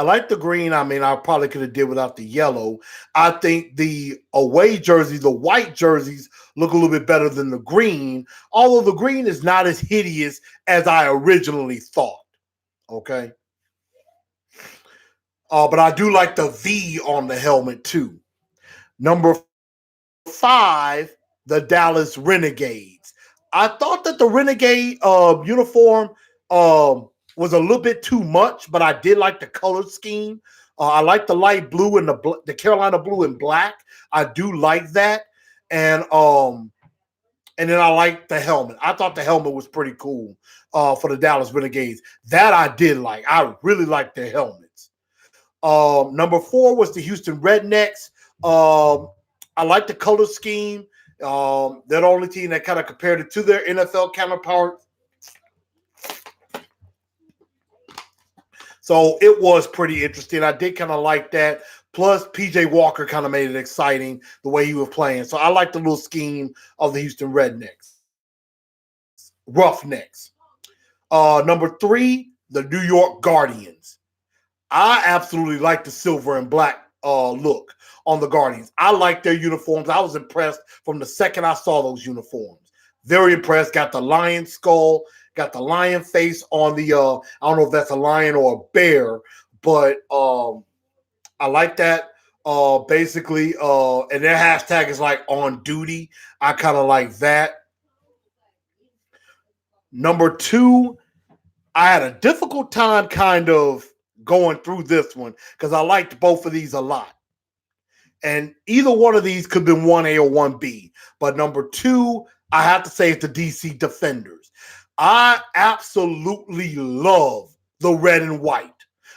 like the green. I mean, I probably could have did without the yellow. I think the away jerseys, the white jerseys, look a little bit better than the green, although the green is not as hideous as I originally thought. Okay. But I do like the V on the helmet too. Number 5, the Dallas Renegades. I thought that the Renegade uniform was a little bit too much, but I did like the color scheme. I like the light blue and the Carolina blue and black. I do like that, and then I like the helmet. I thought the helmet was pretty cool for the Dallas Renegades. That I did like. I really liked their helmets. Number 4 was the Houston Rednecks. I like the color scheme. They're the only team that kind of compared it to their NFL counterparts. So it was pretty interesting. I did kind of like that. Plus, PJ Walker kind of made it exciting the way he was playing. So I like the little scheme of the Houston Rednecks. Roughnecks. Number 3, the New York Guardians. I absolutely like the silver and black look on the Guardians. I like their uniforms. I was impressed from the second I saw those uniforms. Very impressed. Got the lion skull, got the lion face on the, I don't know if that's a lion or a bear, but I like that. Basically, and their hashtag is like on duty. I kind of like that. Number 2, I had a difficult time kind of going through this one because I liked both of these a lot. And either one of these could have been 1A or 1B. But number 2, I have to say it's the DC Defenders. I absolutely love the red and white.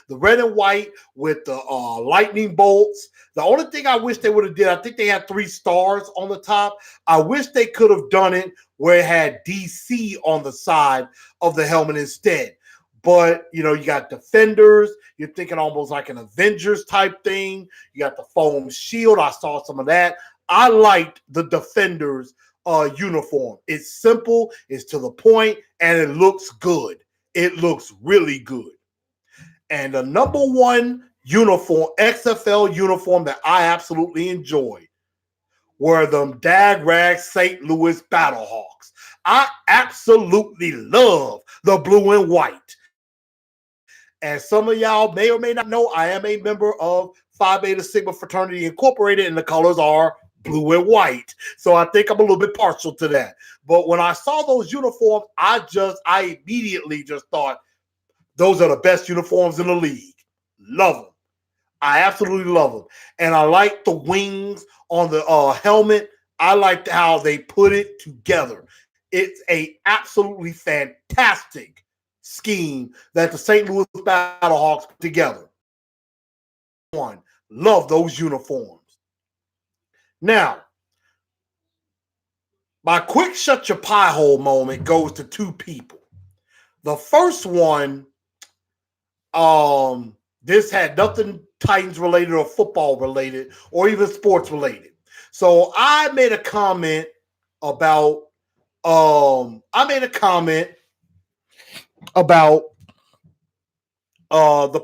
The red and white with the lightning bolts. The only thing I wish they would have did, I think they had 3 stars on the top. I wish they could have done it where it had DC on the side of the helmet instead. But, you know, you got Defenders. You're thinking almost like an Avengers type thing. You got the foam shield. I saw some of that. I liked the Defenders uniform. It's simple, it's to the point, and it looks good. It looks really good. And the number 1 uniform, XFL uniform that I absolutely enjoyed were the Dag Rag St. Louis Battlehawks. I absolutely love the blue and white. As some of y'all may or may not know, I am a member of Phi Beta Sigma Fraternity Incorporated, and the colors are blue and white. So I think I'm a little bit partial to that. But when I saw those uniforms, I immediately just thought, those are the best uniforms in the league. Love them. I absolutely love them. And I like the wings on the helmet. I like how they put it together. It's a absolutely fantastic scheme that the St. Louis Battlehawks put together. Love those uniforms. Now, my quick shut your pie hole moment goes to 2 people. The first one, this had nothing Titans related or football related or even sports related. So I made a comment about the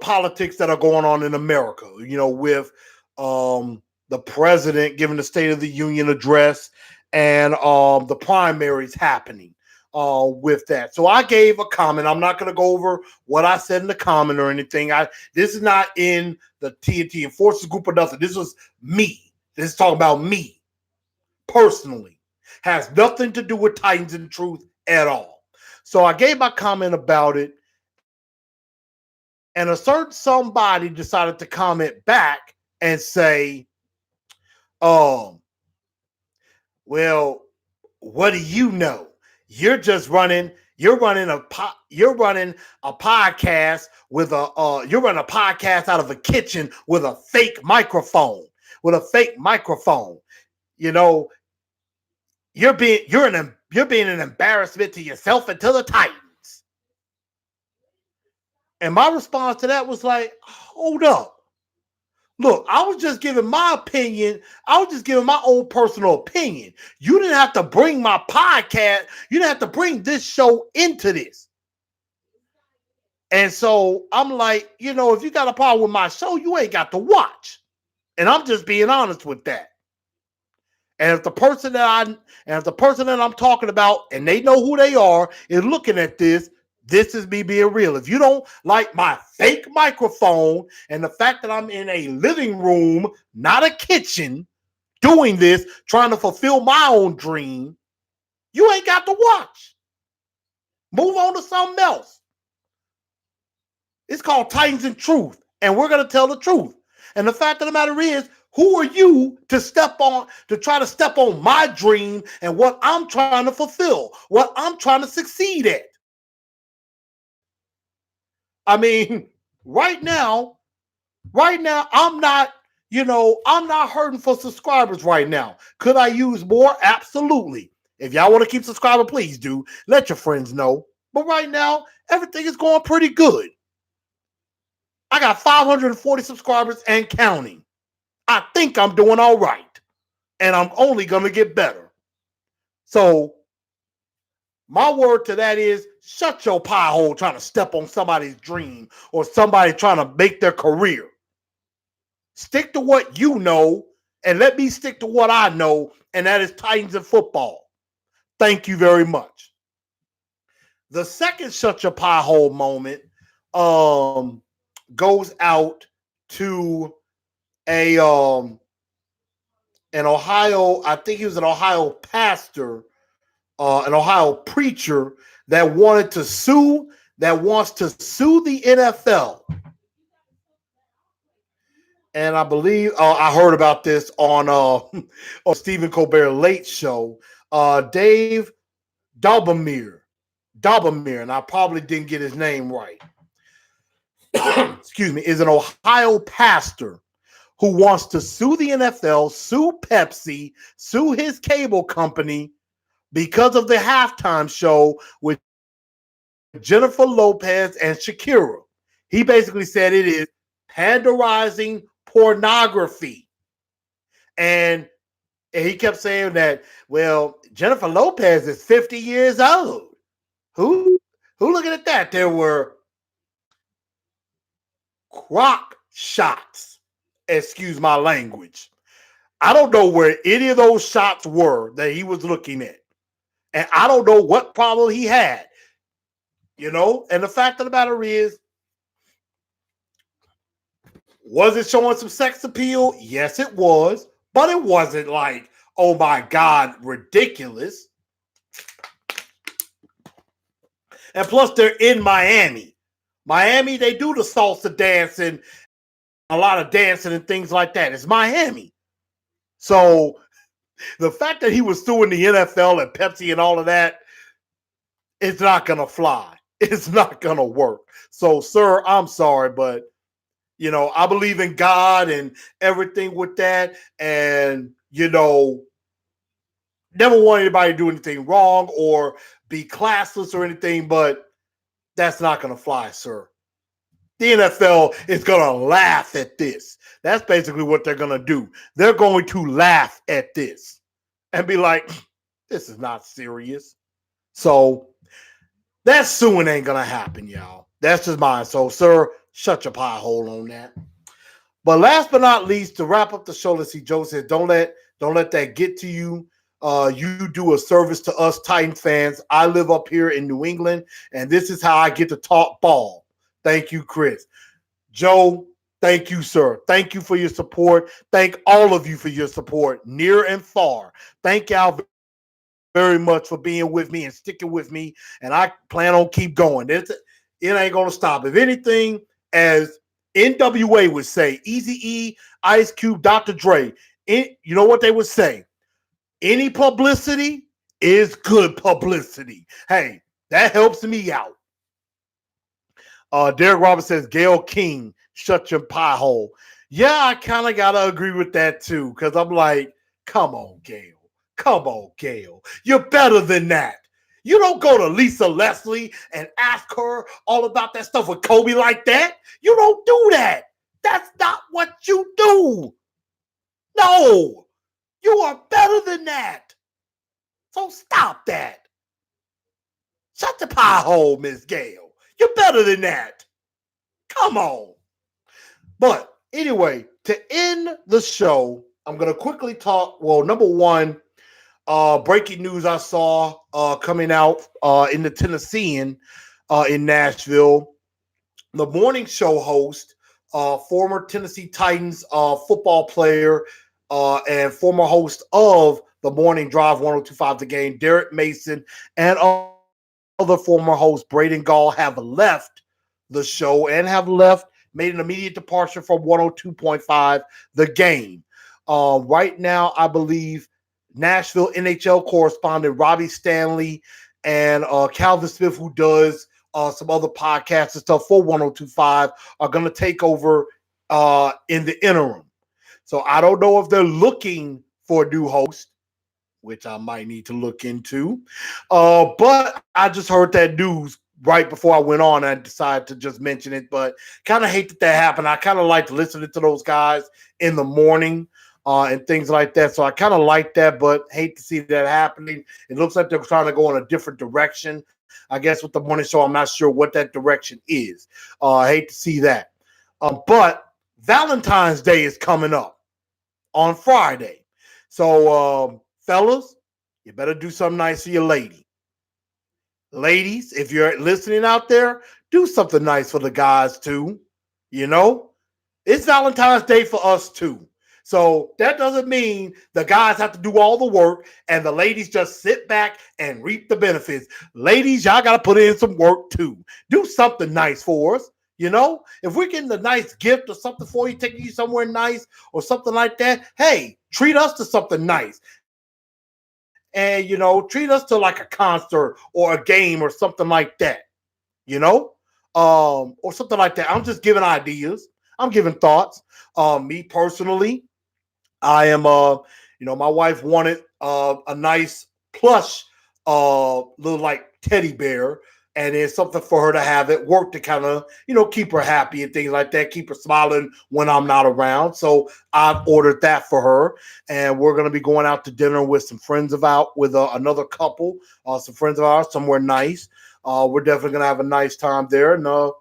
politics that are going on in America, you know, with the president giving the State of the Union address and the primaries happening with that. So I gave a comment. I'm not going to go over what I said in the comment or anything. This is not in the TNT Enforcers group or nothing. This was me. This is talking about me personally. Has nothing to do with Titans and Truth at all. So I gave my comment about it, and a certain somebody decided to comment back and say, well, what do you know? You're running a podcast with you're running a podcast out of a kitchen with a fake microphone. You know, you're being an embarrassment to yourself and to the Titans. And my response to that was like, hold up. Look, I was just giving my opinion. I was just giving my own personal opinion. You didn't have to bring my podcast. You didn't have to bring this show into this. And so I'm like, you know, if you got a problem with my show, you ain't got to watch. And I'm just being honest with that. And if the person that I'm talking about, and they know who they are, is looking at this, this is me being real. If you don't like my fake microphone and the fact that I'm in a living room, not a kitchen, doing this, trying to fulfill my own dream, you ain't got to watch. Move on to something else. It's called Titans and Truth. and we're going to tell the truth. And the fact of the matter is, who are you to try to step on my dream and what I'm trying to fulfill, what I'm trying to succeed at? I mean, right now, I'm not, I'm not hurting for subscribers right now. Could I use more? Absolutely. If y'all want to keep subscribing, please do. Let your friends know. But right now, everything is going pretty good. I got 540 subscribers and counting. I think I'm doing all right. And I'm only going to get better. So my word to that is shut your pie hole trying to step on somebody's dream or somebody trying to make their career. Stick to what you know and let me stick to what I know, and that is Titans and football. Thank you very much. The second shut your pie hole moment goes out to a an Ohio, I think he was an Ohio pastor, an Ohio preacher that wants to sue the NFL. And I believe I heard about this on on Stephen Colbert Late Show. Dave Dobamir, and I probably didn't get his name right. Excuse me, is an Ohio pastor who wants to sue the NFL, sue Pepsi, sue his cable company because of the halftime show with Jennifer Lopez and Shakira. He basically said it is panderizing pornography. And he kept saying that, well, Jennifer Lopez is 50 years old. Who looking at that? There were crock shots. Excuse my language. I don't know where any of those shots were that he was looking at. And I don't know what problem he had. And the fact of the matter is, was it showing some sex appeal? Yes, it was. But it wasn't like, oh my God, ridiculous. And plus, they're in Miami. Miami, they do the salsa dancing, a lot of dancing and things like that. It's Miami. So the fact that he was suing the NFL and Pepsi and all of that, it's not going to fly. It's not going to work. So, sir, I'm sorry, but, I believe in God and everything with that. And, never want anybody to do anything wrong or be classless or anything, but that's not going to fly, sir. The NFL is going to laugh at this. That's basically what they're going to do. They're going to laugh at this and be like, this is not serious. So that suing ain't going to happen, y'all. That's just mine. So, sir, shut your pie hole on that. But last but not least, to wrap up the show, let's see, Joe says, don't let that get to you. You do a service to us Titan fans. I live up here in New England, and this is how I get to talk ball. Thank you, Chris. Joe, thank you, sir. Thank you for your support. Thank all of you for your support, near and far. Thank y'all very much for being with me and sticking with me, and I plan on keep going. It ain't going to stop. If anything, as NWA would say, Eazy-E, Ice Cube, Dr. Dre, you know what they would say? Any publicity is good publicity. Hey, that helps me out. Derek Roberts says, Gail King, shut your pie hole. Yeah, I kind of got to agree with that too, because I'm like, come on, Gail. Come on, Gail. You're better than that. You don't go to Lisa Leslie and ask her all about that stuff with Kobe like that. You don't do that. That's not what you do. No, you are better than that. So stop that. Shut the pie hole, Miss Gail. You're better than that. Come on. But anyway, to end the show, I'm going to quickly talk. Well, number one, breaking news I saw coming out in the Tennessean in Nashville. The morning show host, former Tennessee Titans football player and former host of the Morning Drive 1025 The Game, Derek Mason, and other former host Braden Gall have left the show and have left made an immediate departure from 102.5 The Game. Right now, I believe Nashville NHL correspondent Robbie Stanley and Calvin Smith, who does some other podcasts and stuff for 102.5, are going to take over in the interim. So I don't know if they're looking for a new host, which I might need to look into. But I just heard that news right before I went on. I decided to just mention it, but kind of hate that happened. I kind of like listening to those guys in the morning and things like that. So I kind of like that, but hate to see that happening. It looks like they're trying to go in a different direction. I guess with the morning show, I'm not sure what that direction is. I hate to see that. But Valentine's Day is coming up on Friday. So, fellas, you better do something nice for your lady. Ladies, if you're listening out there, do something nice for the guys too. You know, it's Valentine's Day for us too. So that doesn't mean the guys have to do all the work and the ladies just sit back and reap the benefits. Ladies, y'all got to put in some work too. Do something nice for us. You know, if we're getting a nice gift or something for you, taking you somewhere nice or something like that, hey, treat us to something nice. And, treat us to like a concert or a game or something like that, or something like that. I'm just giving ideas. I'm giving thoughts. Me personally, I am, my wife wanted a nice plush, little like teddy bear, and it's something for her to have at work to kind of, keep her happy and things like that, keep her smiling when I'm not around. So I've ordered that for her, and we're gonna be going out to dinner with some friends of out with another couple, some friends of ours, somewhere nice. We're definitely gonna have a nice time there, and I'm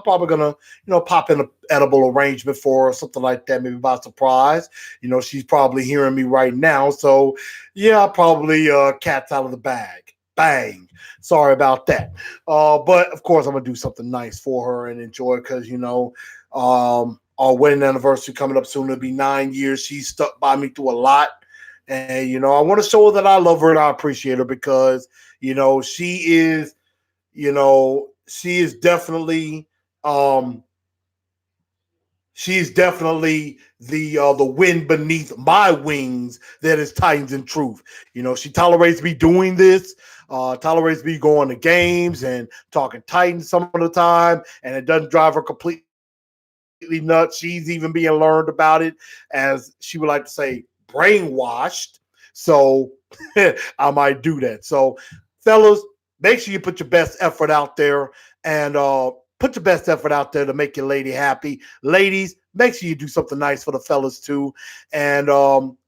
probably gonna, pop in an edible arrangement for her or something like that, maybe by surprise. She's probably hearing me right now, so yeah, probably cat's out of the bag. Bang. Sorry about that. But of course, I'm gonna do something nice for her and enjoy because our wedding anniversary coming up soon. It'll be 9 years. She's stuck by me through a lot, and I want to show her that I love her and I appreciate her because she is she is definitely the wind beneath my wings that is Titans in truth. She tolerates me doing this, tolerates me going to games and talking Titans some of the time, and it doesn't drive her completely nuts. She's even being learned about it, as she would like to say, brainwashed. So I might do that. So, fellas, make sure you put your best effort out there and put your best effort out there to make your lady happy. Ladies, make sure you do something nice for the fellas too. And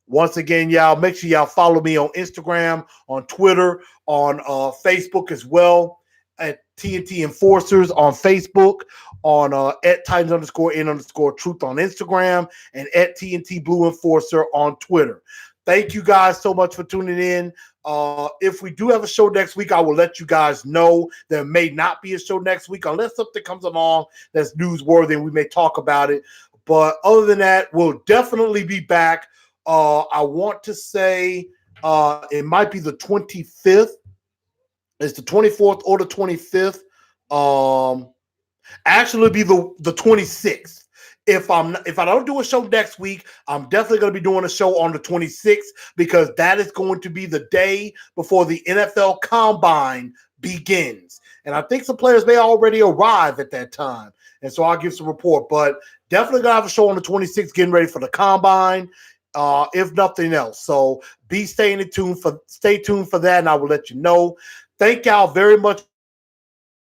once again, y'all, make sure y'all follow me on Instagram, on Twitter, on Facebook as well, at TNT Enforcers on Facebook, on at Titans_N_Truth on Instagram, and at TNT Blue Enforcer on Twitter. Thank you guys so much for tuning in. If we do have a show next week, I will let you guys know. There may not be a show next week unless something comes along that's newsworthy and we may talk about it. But other than that, we'll definitely be back. I want to say it might be the 25th. It's the 24th or the 25th. Actually, it'll be the 26th. If I don't do a show next week, I'm definitely going to be doing a show on the 26th because that is going to be the day before the NFL Combine begins. And I think some players may already arrive at that time. And so I'll give some report. But definitely going to have a show on the 26th, getting ready for the Combine, if nothing else. So stay tuned for that, and I will let you know. Thank y'all very much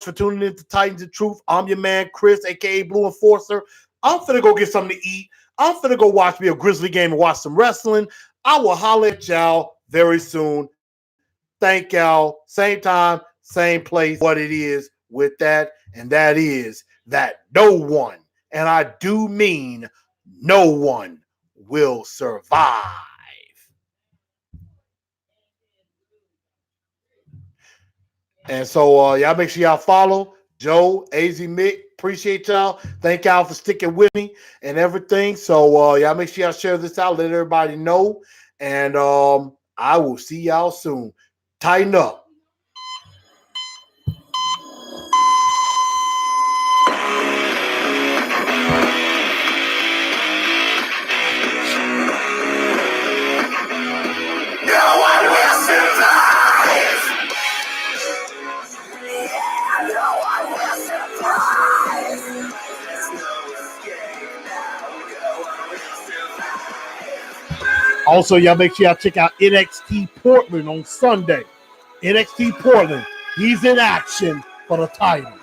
for tuning in to Titans of Truth. I'm your man, Chris, a.k.a. Blue Enforcer. I'm finna go get something to eat. I'm finna go watch me a Grizzly game and watch some wrestling. I will holler at y'all very soon. Thank y'all. Same time, same place. What it is with that, and that is that no one, and I do mean no one, will survive. And so y'all make sure y'all follow Joe, AZ Mick. Appreciate y'all. Thank y'all for sticking with me and everything. So y'all make sure y'all share this out. Let everybody know. And I will see y'all soon. Tighten up. Also, y'all make sure y'all check out NXT Portland on Sunday. NXT Portland, he's in action for the title.